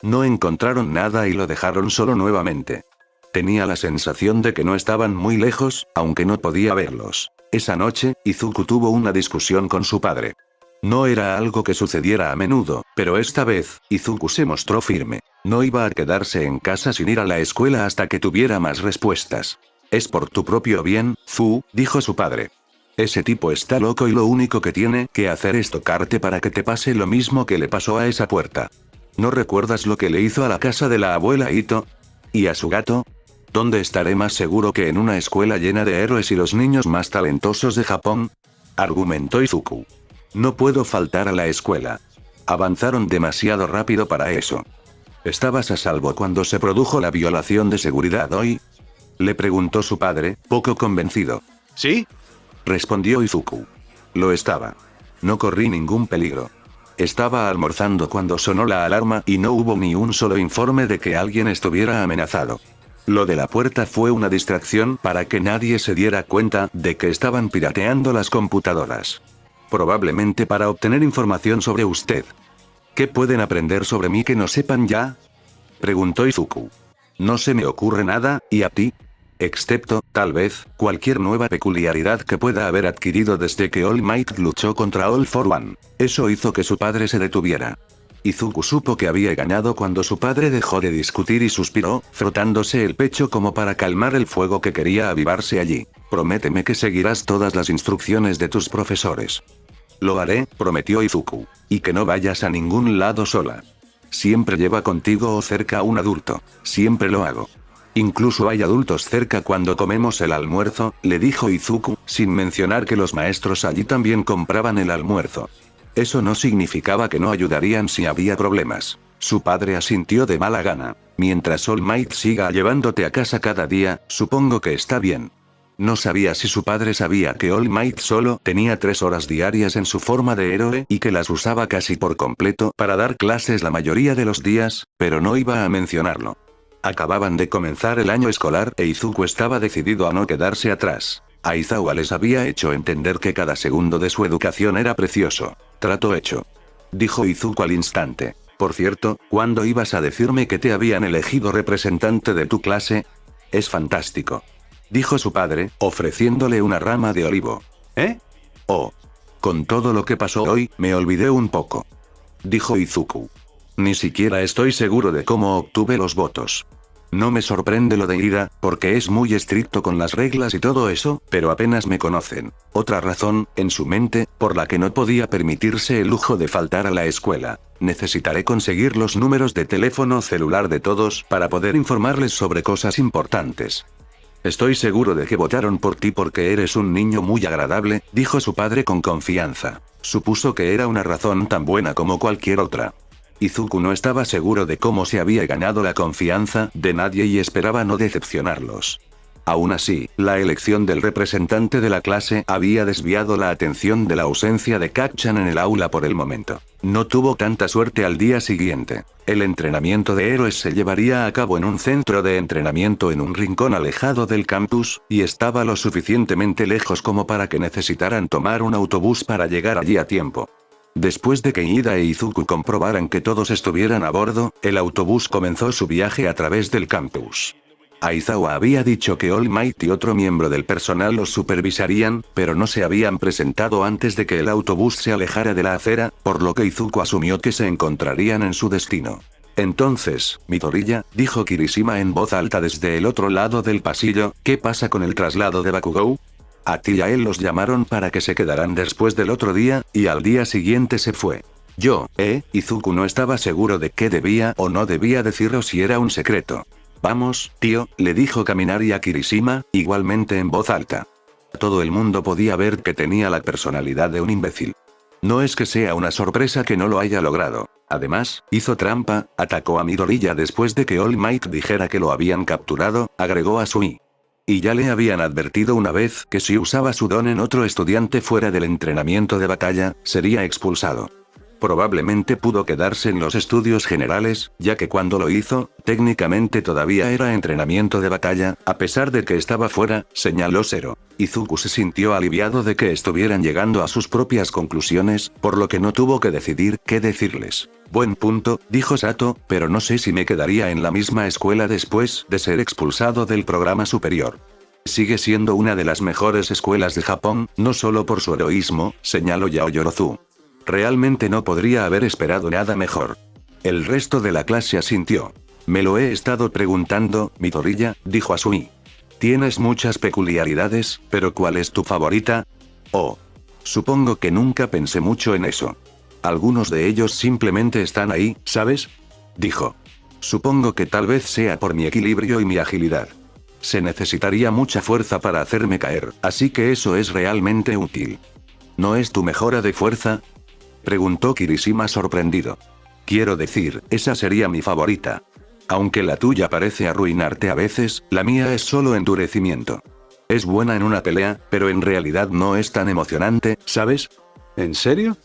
No encontraron nada y lo dejaron solo nuevamente. Tenía la sensación de que no estaban muy lejos, aunque no podía verlos. Esa noche, Izuku tuvo una discusión con su padre. No era algo que sucediera a menudo, pero esta vez, Izuku se mostró firme. No iba a quedarse en casa sin ir a la escuela hasta que tuviera más respuestas. Es por tu propio bien, Fu, dijo su padre. Ese tipo está loco y lo único que tiene que hacer es tocarte para que te pase lo mismo que le pasó a esa puerta. ¿No recuerdas lo que le hizo a la casa de la abuela Ito? ¿Y a su gato? ¿Dónde estaré más seguro que en una escuela llena de héroes y los niños más talentosos de Japón?, argumentó Izuku. No puedo faltar a la escuela. Avanzaron demasiado rápido para eso. ¿Estabas a salvo cuando se produjo la violación de seguridad hoy?, le preguntó su padre, poco convencido. ¿Sí?, respondió Izuku. Lo estaba. No corrí ningún peligro. Estaba almorzando cuando sonó la alarma y no hubo ni un solo informe de que alguien estuviera amenazado. Lo de la puerta fue una distracción para que nadie se diera cuenta de que estaban pirateando las computadoras. Probablemente para obtener información sobre usted. ¿Qué pueden aprender sobre mí que no sepan ya?, preguntó Izuku. No se me ocurre nada, ¿y a ti? Excepto, tal vez, cualquier nueva peculiaridad que pueda haber adquirido desde que All Might luchó contra All for One. Eso hizo que su padre se detuviera. Izuku supo que había ganado cuando su padre dejó de discutir y suspiró, frotándose el pecho como para calmar el fuego que quería avivarse allí. Prométeme que seguirás todas las instrucciones de tus profesores. Lo haré, prometió Izuku. Y que no vayas a ningún lado sola. Siempre lleva contigo o cerca a un adulto. Siempre lo hago. Incluso hay adultos cerca cuando comemos el almuerzo, le dijo Izuku, sin mencionar que los maestros allí también compraban el almuerzo. Eso no significaba que no ayudarían si había problemas. Su padre asintió de mala gana. Mientras All Might siga llevándote a casa cada día, supongo que está bien. No sabía si su padre sabía que All Might solo tenía 3 horas diarias en su forma de héroe y que las usaba casi por completo para dar clases la mayoría de los días, pero no iba a mencionarlo. Acababan de comenzar el año escolar e Izuku estaba decidido a no quedarse atrás. Aizawa les había hecho entender que cada segundo de su educación era precioso. Trato hecho, dijo Izuku al instante. Por cierto, ¿cuándo ibas a decirme que te habían elegido representante de tu clase? Es fantástico, dijo su padre, ofreciéndole una rama de olivo. ¿Eh? Oh. Con todo lo que pasó hoy, me olvidé un poco, dijo Izuku. Ni siquiera estoy seguro de cómo obtuve los votos. No me sorprende lo de Ida, porque es muy estricto con las reglas y todo eso, pero apenas me conocen. Otra razón, en su mente, por la que no podía permitirse el lujo de faltar a la escuela. Necesitaré conseguir los números de teléfono celular de todos para poder informarles sobre cosas importantes. Estoy seguro de que votaron por ti porque eres un niño muy agradable, dijo su padre con confianza. Supuso que era una razón tan buena como cualquier otra. Izuku no estaba seguro de cómo se había ganado la confianza de nadie y esperaba no decepcionarlos. Aún así, la elección del representante de la clase había desviado la atención de la ausencia de Kacchan en el aula por el momento. No tuvo tanta suerte al día siguiente. El entrenamiento de héroes se llevaría a cabo en un centro de entrenamiento en un rincón alejado del campus, y estaba lo suficientemente lejos como para que necesitaran tomar un autobús para llegar allí a tiempo. Después de que Ida e Izuku comprobaran que todos estuvieran a bordo, el autobús comenzó su viaje a través del campus. Aizawa había dicho que All Might y otro miembro del personal los supervisarían, pero no se habían presentado antes de que el autobús se alejara de la acera, por lo que Izuku asumió que se encontrarían en su destino. Entonces, Midoriya, dijo Kirishima en voz alta desde el otro lado del pasillo, ¿qué pasa con el traslado de Bakugou? A ti y a él los llamaron para que se quedaran después del otro día, y al día siguiente se fue. Izuku no estaba seguro de qué debía o no debía decir o si era un secreto. Vamos, tío, le dijo Kaminari a Kirishima, igualmente en voz alta. Todo el mundo podía ver que tenía la personalidad de un imbécil. No es que sea una sorpresa que no lo haya logrado. Además, hizo trampa, atacó a Midoriya después de que All Might dijera que lo habían capturado, agregó a Sui. Y ya le habían advertido una vez que si usaba su don en otro estudiante fuera del entrenamiento de batalla, sería expulsado. Probablemente pudo quedarse en los estudios generales, ya que cuando lo hizo, técnicamente todavía era entrenamiento de batalla, a pesar de que estaba fuera, señaló Zero. Izuku se sintió aliviado de que estuvieran llegando a sus propias conclusiones, por lo que no tuvo que decidir qué decirles. Buen punto, dijo Sato, pero no sé si me quedaría en la misma escuela después de ser expulsado del programa superior. Sigue siendo una de las mejores escuelas de Japón, no solo por su heroísmo, señaló Yaoyorozu. Realmente no podría haber esperado nada mejor. El resto de la clase asintió. Me lo he estado preguntando, Midoriya, dijo Asui. Tienes muchas peculiaridades, pero ¿cuál es tu favorita? Oh. Supongo que nunca pensé mucho en eso. Algunos de ellos simplemente están ahí, ¿sabes? Dijo. Supongo que tal vez sea por mi equilibrio y mi agilidad. Se necesitaría mucha fuerza para hacerme caer, así que eso es realmente útil. ¿No es tu mejora de fuerza? Preguntó Kirishima sorprendido. Quiero decir, esa sería mi favorita. Aunque la tuya parece arruinarte a veces, la mía es solo endurecimiento. Es buena en una pelea, pero en realidad no es tan emocionante, ¿sabes? ¿En serio?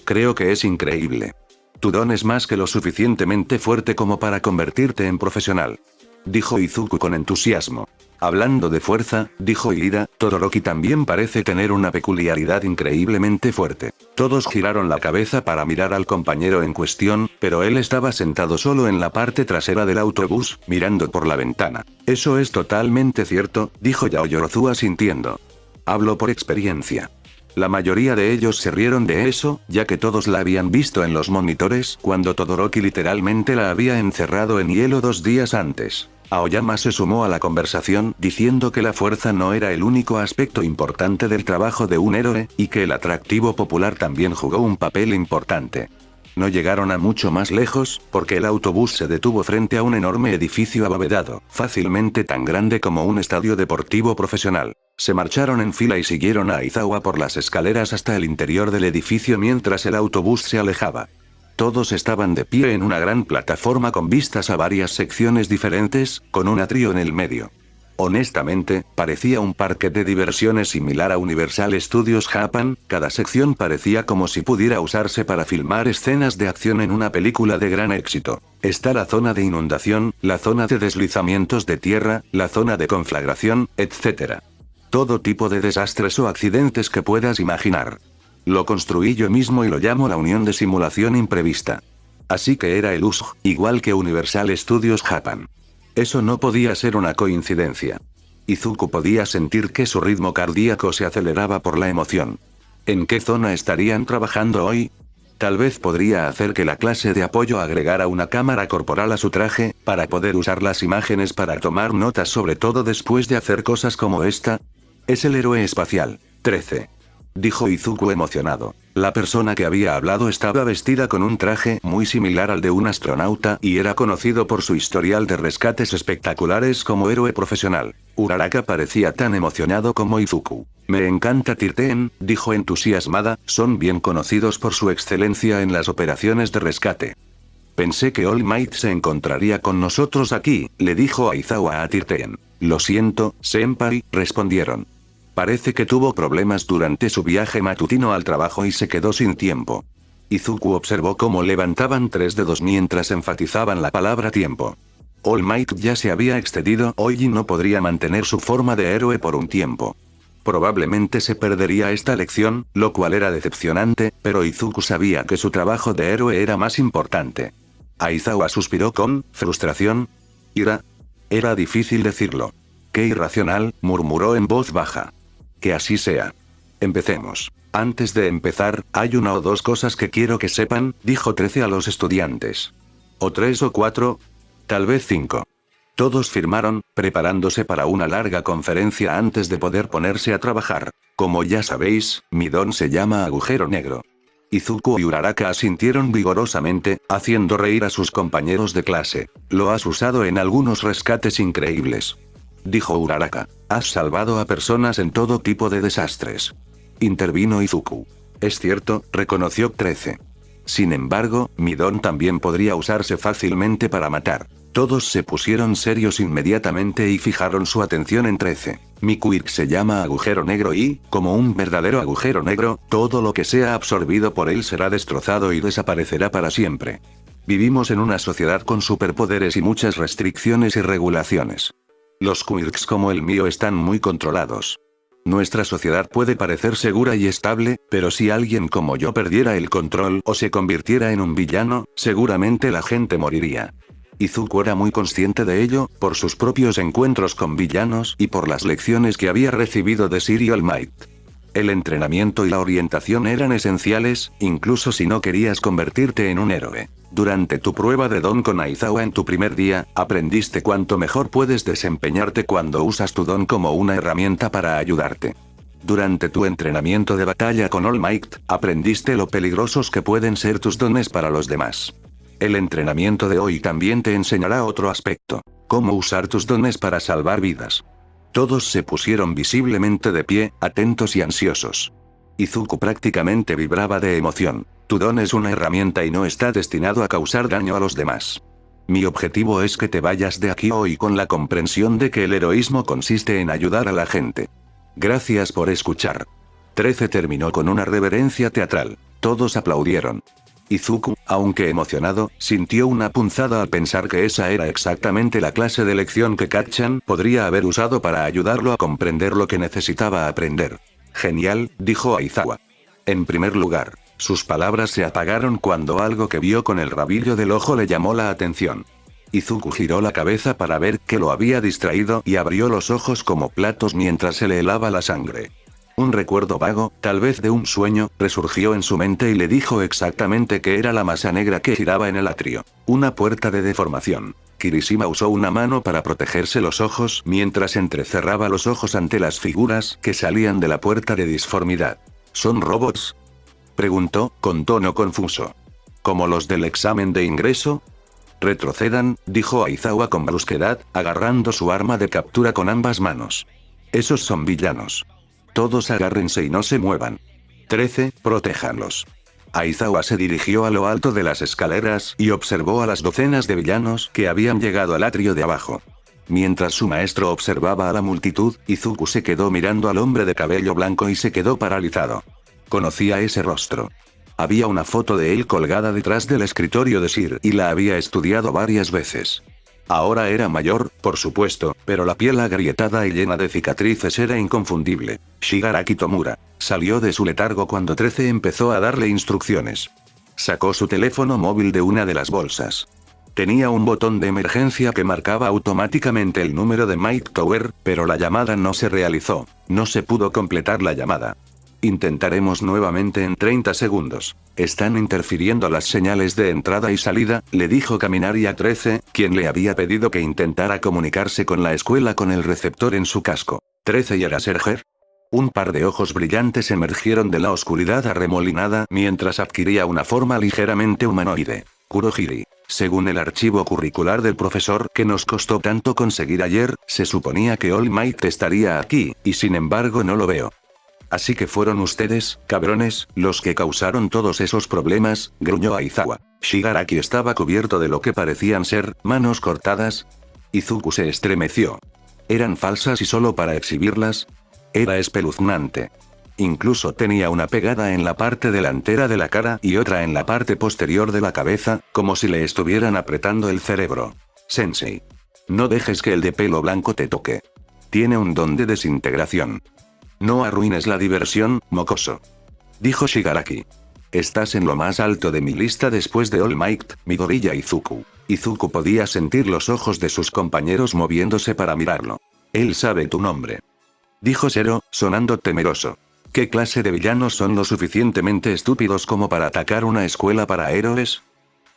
Creo que es increíble. Tu don es más que lo suficientemente fuerte como para convertirte en profesional. Dijo Izuku con entusiasmo. Hablando de fuerza, dijo Ida, Todoroki también parece tener una peculiaridad increíblemente fuerte. Todos giraron la cabeza para mirar al compañero en cuestión, pero él estaba sentado solo en la parte trasera del autobús, mirando por la ventana. Eso es totalmente cierto, dijo Yaoyorozu asintiendo. Hablo por experiencia. La mayoría de ellos se rieron de eso, ya que todos la habían visto en los monitores cuando Todoroki literalmente la había encerrado en hielo 2 días antes. Aoyama se sumó a la conversación diciendo que la fuerza no era el único aspecto importante del trabajo de un héroe, y que el atractivo popular también jugó un papel importante. No llegaron a mucho más lejos, porque el autobús se detuvo frente a un enorme edificio abovedado, fácilmente tan grande como un estadio deportivo profesional. Se marcharon en fila y siguieron a Aizawa por las escaleras hasta el interior del edificio mientras el autobús se alejaba. Todos estaban de pie en una gran plataforma con vistas a varias secciones diferentes, con un atrio en el medio. Honestamente, parecía un parque de diversiones similar a Universal Studios Japan, cada sección parecía como si pudiera usarse para filmar escenas de acción en una película de gran éxito. Está la zona de inundación, la zona de deslizamientos de tierra, la zona de conflagración, etc. Todo tipo de desastres o accidentes que puedas imaginar. Lo construí yo mismo y lo llamo la unión de simulación imprevista. Así que era el USG, igual que Universal Studios Japan. Eso no podía ser una coincidencia. Izuku podía sentir que su ritmo cardíaco se aceleraba por la emoción. ¿En qué zona estarían trabajando hoy? Tal vez podría hacer que la clase de apoyo agregara una cámara corporal a su traje, para poder usar las imágenes para tomar notas, sobre todo después de hacer cosas como esta. Es el héroe espacial. 13. Dijo Izuku emocionado. La persona que había hablado estaba vestida con un traje muy similar al de un astronauta y era conocido por su historial de rescates espectaculares como héroe profesional. Uraraka parecía tan emocionado como Izuku. Me encanta Tirten, dijo entusiasmada, son bien conocidos por su excelencia en las operaciones de rescate. Pensé que All Might se encontraría con nosotros aquí, le dijo Aizawa a Tirten. Lo siento, senpai, respondieron. Parece que tuvo problemas durante su viaje matutino al trabajo y se quedó sin tiempo. Izuku observó cómo levantaban 3 dedos mientras enfatizaban la palabra tiempo. All Might ya se había excedido hoy y no podría mantener su forma de héroe por un tiempo. Probablemente se perdería esta lección, lo cual era decepcionante, pero Izuku sabía que su trabajo de héroe era más importante. Aizawa suspiró con frustración. ¿Ira? Era difícil decirlo. Qué irracional, murmuró en voz baja. Que así sea. Empecemos. Antes de empezar, hay una o dos cosas que quiero que sepan, dijo 13 a los estudiantes. O 3 o 4. Tal vez 5. Todos firmaron, preparándose para una larga conferencia antes de poder ponerse a trabajar. Como ya sabéis, mi don se llama agujero negro. Izuku y Uraraka asintieron vigorosamente, haciendo reír a sus compañeros de clase. Lo has usado en algunos rescates increíbles. Dijo Uraraka. Has salvado a personas en todo tipo de desastres. Intervino Izuku. Es cierto, reconoció 13. Sin embargo, mi don también podría usarse fácilmente para matar. Todos se pusieron serios inmediatamente y fijaron su atención en 13. Mi quirk se llama agujero negro y, como un verdadero agujero negro, todo lo que sea absorbido por él será destrozado y desaparecerá para siempre. Vivimos en una sociedad con superpoderes y muchas restricciones y regulaciones. Los quirks como el mío están muy controlados. Nuestra sociedad puede parecer segura y estable, pero si alguien como yo perdiera el control o se convirtiera en un villano, seguramente la gente moriría. Izuku era muy consciente de ello, por sus propios encuentros con villanos y por las lecciones que había recibido de Sir All Might. El entrenamiento y la orientación eran esenciales, incluso si no querías convertirte en un héroe. Durante tu prueba de don con Aizawa en tu primer día, aprendiste cuánto mejor puedes desempeñarte cuando usas tu don como una herramienta para ayudarte. Durante tu entrenamiento de batalla con All Might, aprendiste lo peligrosos que pueden ser tus dones para los demás. El entrenamiento de hoy también te enseñará otro aspecto: cómo usar tus dones para salvar vidas. Todos se pusieron visiblemente de pie, atentos y ansiosos. Izuku prácticamente vibraba de emoción. Tu don es una herramienta y no está destinado a causar daño a los demás. Mi objetivo es que te vayas de aquí hoy con la comprensión de que el heroísmo consiste en ayudar a la gente. Gracias por escuchar. 13 terminó con una reverencia teatral. Todos aplaudieron. Izuku, aunque emocionado, sintió una punzada al pensar que esa era exactamente la clase de lección que Kacchan podría haber usado para ayudarlo a comprender lo que necesitaba aprender. Genial, dijo Aizawa. En primer lugar, sus palabras se apagaron cuando algo que vio con el rabillo del ojo le llamó la atención. Izuku giró la cabeza para ver qué lo había distraído y abrió los ojos como platos mientras se le helaba la sangre. Un recuerdo vago, tal vez de un sueño, resurgió en su mente y le dijo exactamente que era la masa negra que giraba en el atrio. Una puerta de deformación. Kirishima usó una mano para protegerse los ojos mientras entrecerraba los ojos ante las figuras que salían de la puerta de disformidad. ¿Son robots?, preguntó, con tono confuso. ¿Como los del examen de ingreso? Retrocedan, dijo Aizawa con brusquedad, agarrando su arma de captura con ambas manos. Esos son villanos. Todos agárrense y no se muevan. 13, protéjanlos. Aizawa se dirigió a lo alto de las escaleras y observó a las docenas de villanos que habían llegado al atrio de abajo. Mientras su maestro observaba a la multitud, Izuku se quedó mirando al hombre de cabello blanco y se quedó paralizado. Conocía ese rostro. Había una foto de él colgada detrás del escritorio de Sir y la había estudiado varias veces. Ahora era mayor, por supuesto, pero la piel agrietada y llena de cicatrices era inconfundible. Shigaraki Tomura salió de su letargo cuando 13 empezó a darle instrucciones. Sacó su teléfono móvil de una de las bolsas. Tenía un botón de emergencia que marcaba automáticamente el número de Mike Tower, pero la llamada no se realizó. No se pudo completar la llamada. Intentaremos nuevamente en 30 segundos. Están interfiriendo las señales de entrada y salida, le dijo Kaminari a 13, quien le había pedido que intentara comunicarse con la escuela con el receptor en su casco. 13 y Eraserher. Un par de ojos brillantes emergieron de la oscuridad arremolinada mientras adquiría una forma ligeramente humanoide. Kurohiri. Según el archivo curricular del profesor que nos costó tanto conseguir ayer, se suponía que All Might estaría aquí, y sin embargo no lo veo. Así que fueron ustedes, cabrones, los que causaron todos esos problemas, gruñó Aizawa. Shigaraki estaba cubierto de lo que parecían ser manos cortadas. Izuku se estremeció. ¿Eran falsas y solo para exhibirlas? Era espeluznante. Incluso tenía una pegada en la parte delantera de la cara y otra en la parte posterior de la cabeza, como si le estuvieran apretando el cerebro. Sensei. No dejes que el de pelo blanco te toque. Tiene un don de desintegración. No arruines la diversión, mocoso. Dijo Shigaraki. Estás en lo más alto de mi lista después de All Might, Midoriya y Izuku. Izuku podía sentir los ojos de sus compañeros moviéndose para mirarlo. Él sabe tu nombre. Dijo Zero, sonando temeroso. ¿Qué clase de villanos son lo suficientemente estúpidos como para atacar una escuela para héroes?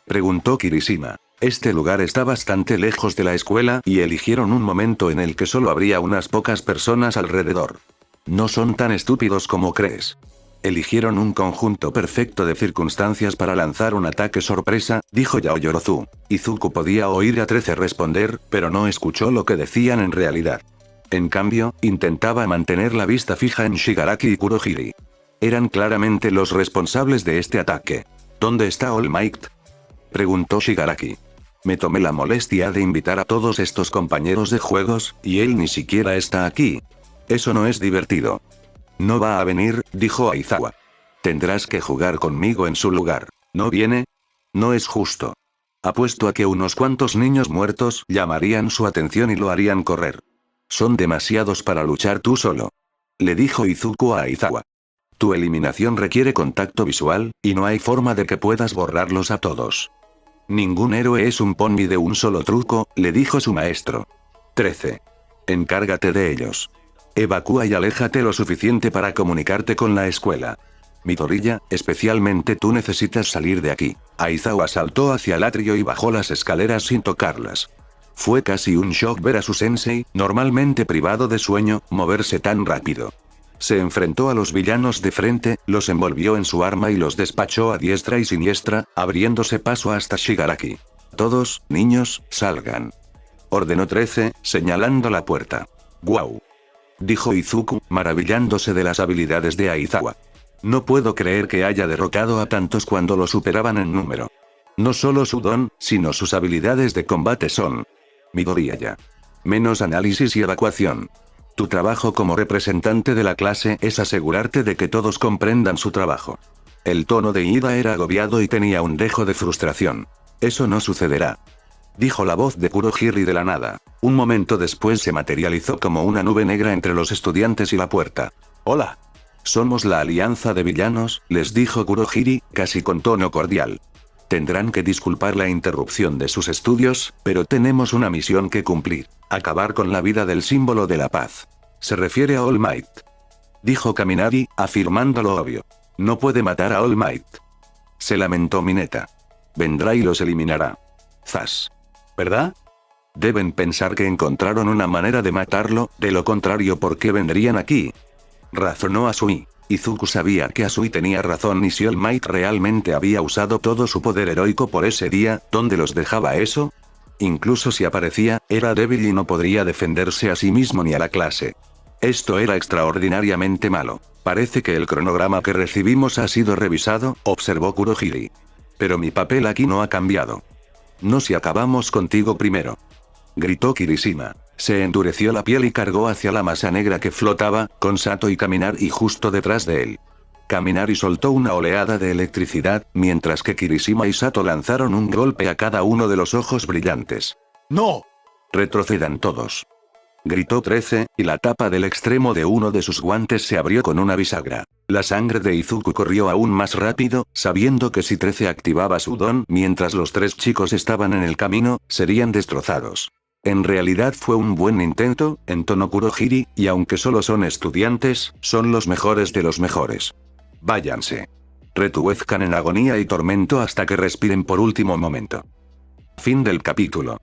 Preguntó Kirishima. Este lugar está bastante lejos de la escuela y eligieron un momento en el que solo habría unas pocas personas alrededor. No son tan estúpidos como crees. Eligieron un conjunto perfecto de circunstancias para lanzar un ataque sorpresa, dijo Yaoyorozu. Izuku podía oír a 13 responder, pero no escuchó lo que decían en realidad. En cambio, intentaba mantener la vista fija en Shigaraki y Kurohiri. Eran claramente los responsables de este ataque. ¿Dónde está All Might?, preguntó Shigaraki. Me tomé la molestia de invitar a todos estos compañeros de juegos, y él ni siquiera está aquí. Eso no es divertido. No va a venir, dijo Aizawa. Tendrás que jugar conmigo en su lugar. ¿No viene? No es justo. Apuesto a que unos cuantos niños muertos llamarían su atención y lo harían correr. Son demasiados para luchar tú solo. Le dijo Izuku a Aizawa. Tu eliminación requiere contacto visual, y no hay forma de que puedas borrarlos a todos. Ningún héroe es un pony de un solo truco, le dijo su maestro. 13. Encárgate de ellos. Evacúa y aléjate lo suficiente para comunicarte con la escuela. Midoriya, especialmente tú necesitas salir de aquí. Aizawa saltó hacia el atrio y bajó las escaleras sin tocarlas. Fue casi un shock ver a su sensei, normalmente privado de sueño, moverse tan rápido. Se enfrentó a los villanos de frente, los envolvió en su arma y los despachó a diestra y siniestra, abriéndose paso hasta Shigaraki. Todos, niños, salgan. Ordenó 13, señalando la puerta. ¡Guau! Dijo Izuku, maravillándose de las habilidades de Aizawa. No puedo creer que haya derrotado a tantos cuando lo superaban en número. No solo su don, sino sus habilidades de combate son... Midoriya. Menos análisis y evacuación. Tu trabajo como representante de la clase es asegurarte de que todos comprendan su trabajo. El tono de Ida era agobiado y tenía un dejo de frustración. Eso no sucederá. Dijo la voz de Kurohiri de la nada. Un momento después se materializó como una nube negra entre los estudiantes y la puerta. Hola. Somos la alianza de villanos, les dijo Kurohiri, casi con tono cordial. Tendrán que disculpar la interrupción de sus estudios, pero tenemos una misión que cumplir. Acabar con la vida del símbolo de la paz. Se refiere a All Might. Dijo Kaminari, afirmando lo obvio. No puede matar a All Might. Se lamentó Mineta. Vendrá y los eliminará. Zas. ¿Verdad? Deben pensar que encontraron una manera de matarlo, de lo contrario ¿por qué vendrían aquí? Razonó Asui. Izuku sabía que Asui tenía razón y si All Might realmente había usado todo su poder heroico por ese día, ¿dónde los dejaba eso? Incluso si aparecía, era débil y no podría defenderse a sí mismo ni a la clase. Esto era extraordinariamente malo. Parece que el cronograma que recibimos ha sido revisado, observó Kurohiri. Pero mi papel aquí no ha cambiado. No si acabamos contigo primero. Gritó Kirishima. Se endureció la piel y cargó hacia la masa negra que flotaba, con Sato y Kaminari justo detrás de él. Kaminari soltó una oleada de electricidad, mientras que Kirishima y Sato lanzaron un golpe a cada uno de los ojos brillantes. ¡No! Retrocedan todos. Gritó 13, y la tapa del extremo de uno de sus guantes se abrió con una bisagra. La sangre de Izuku corrió aún más rápido, sabiendo que si 13 activaba su don mientras los 3 chicos estaban en el camino, serían destrozados. En realidad fue un buen intento, entonó Kurohiri, y aunque solo son estudiantes, son los mejores de los mejores. Váyanse. Retuezcan en agonía y tormento hasta que respiren por último momento. Fin del capítulo.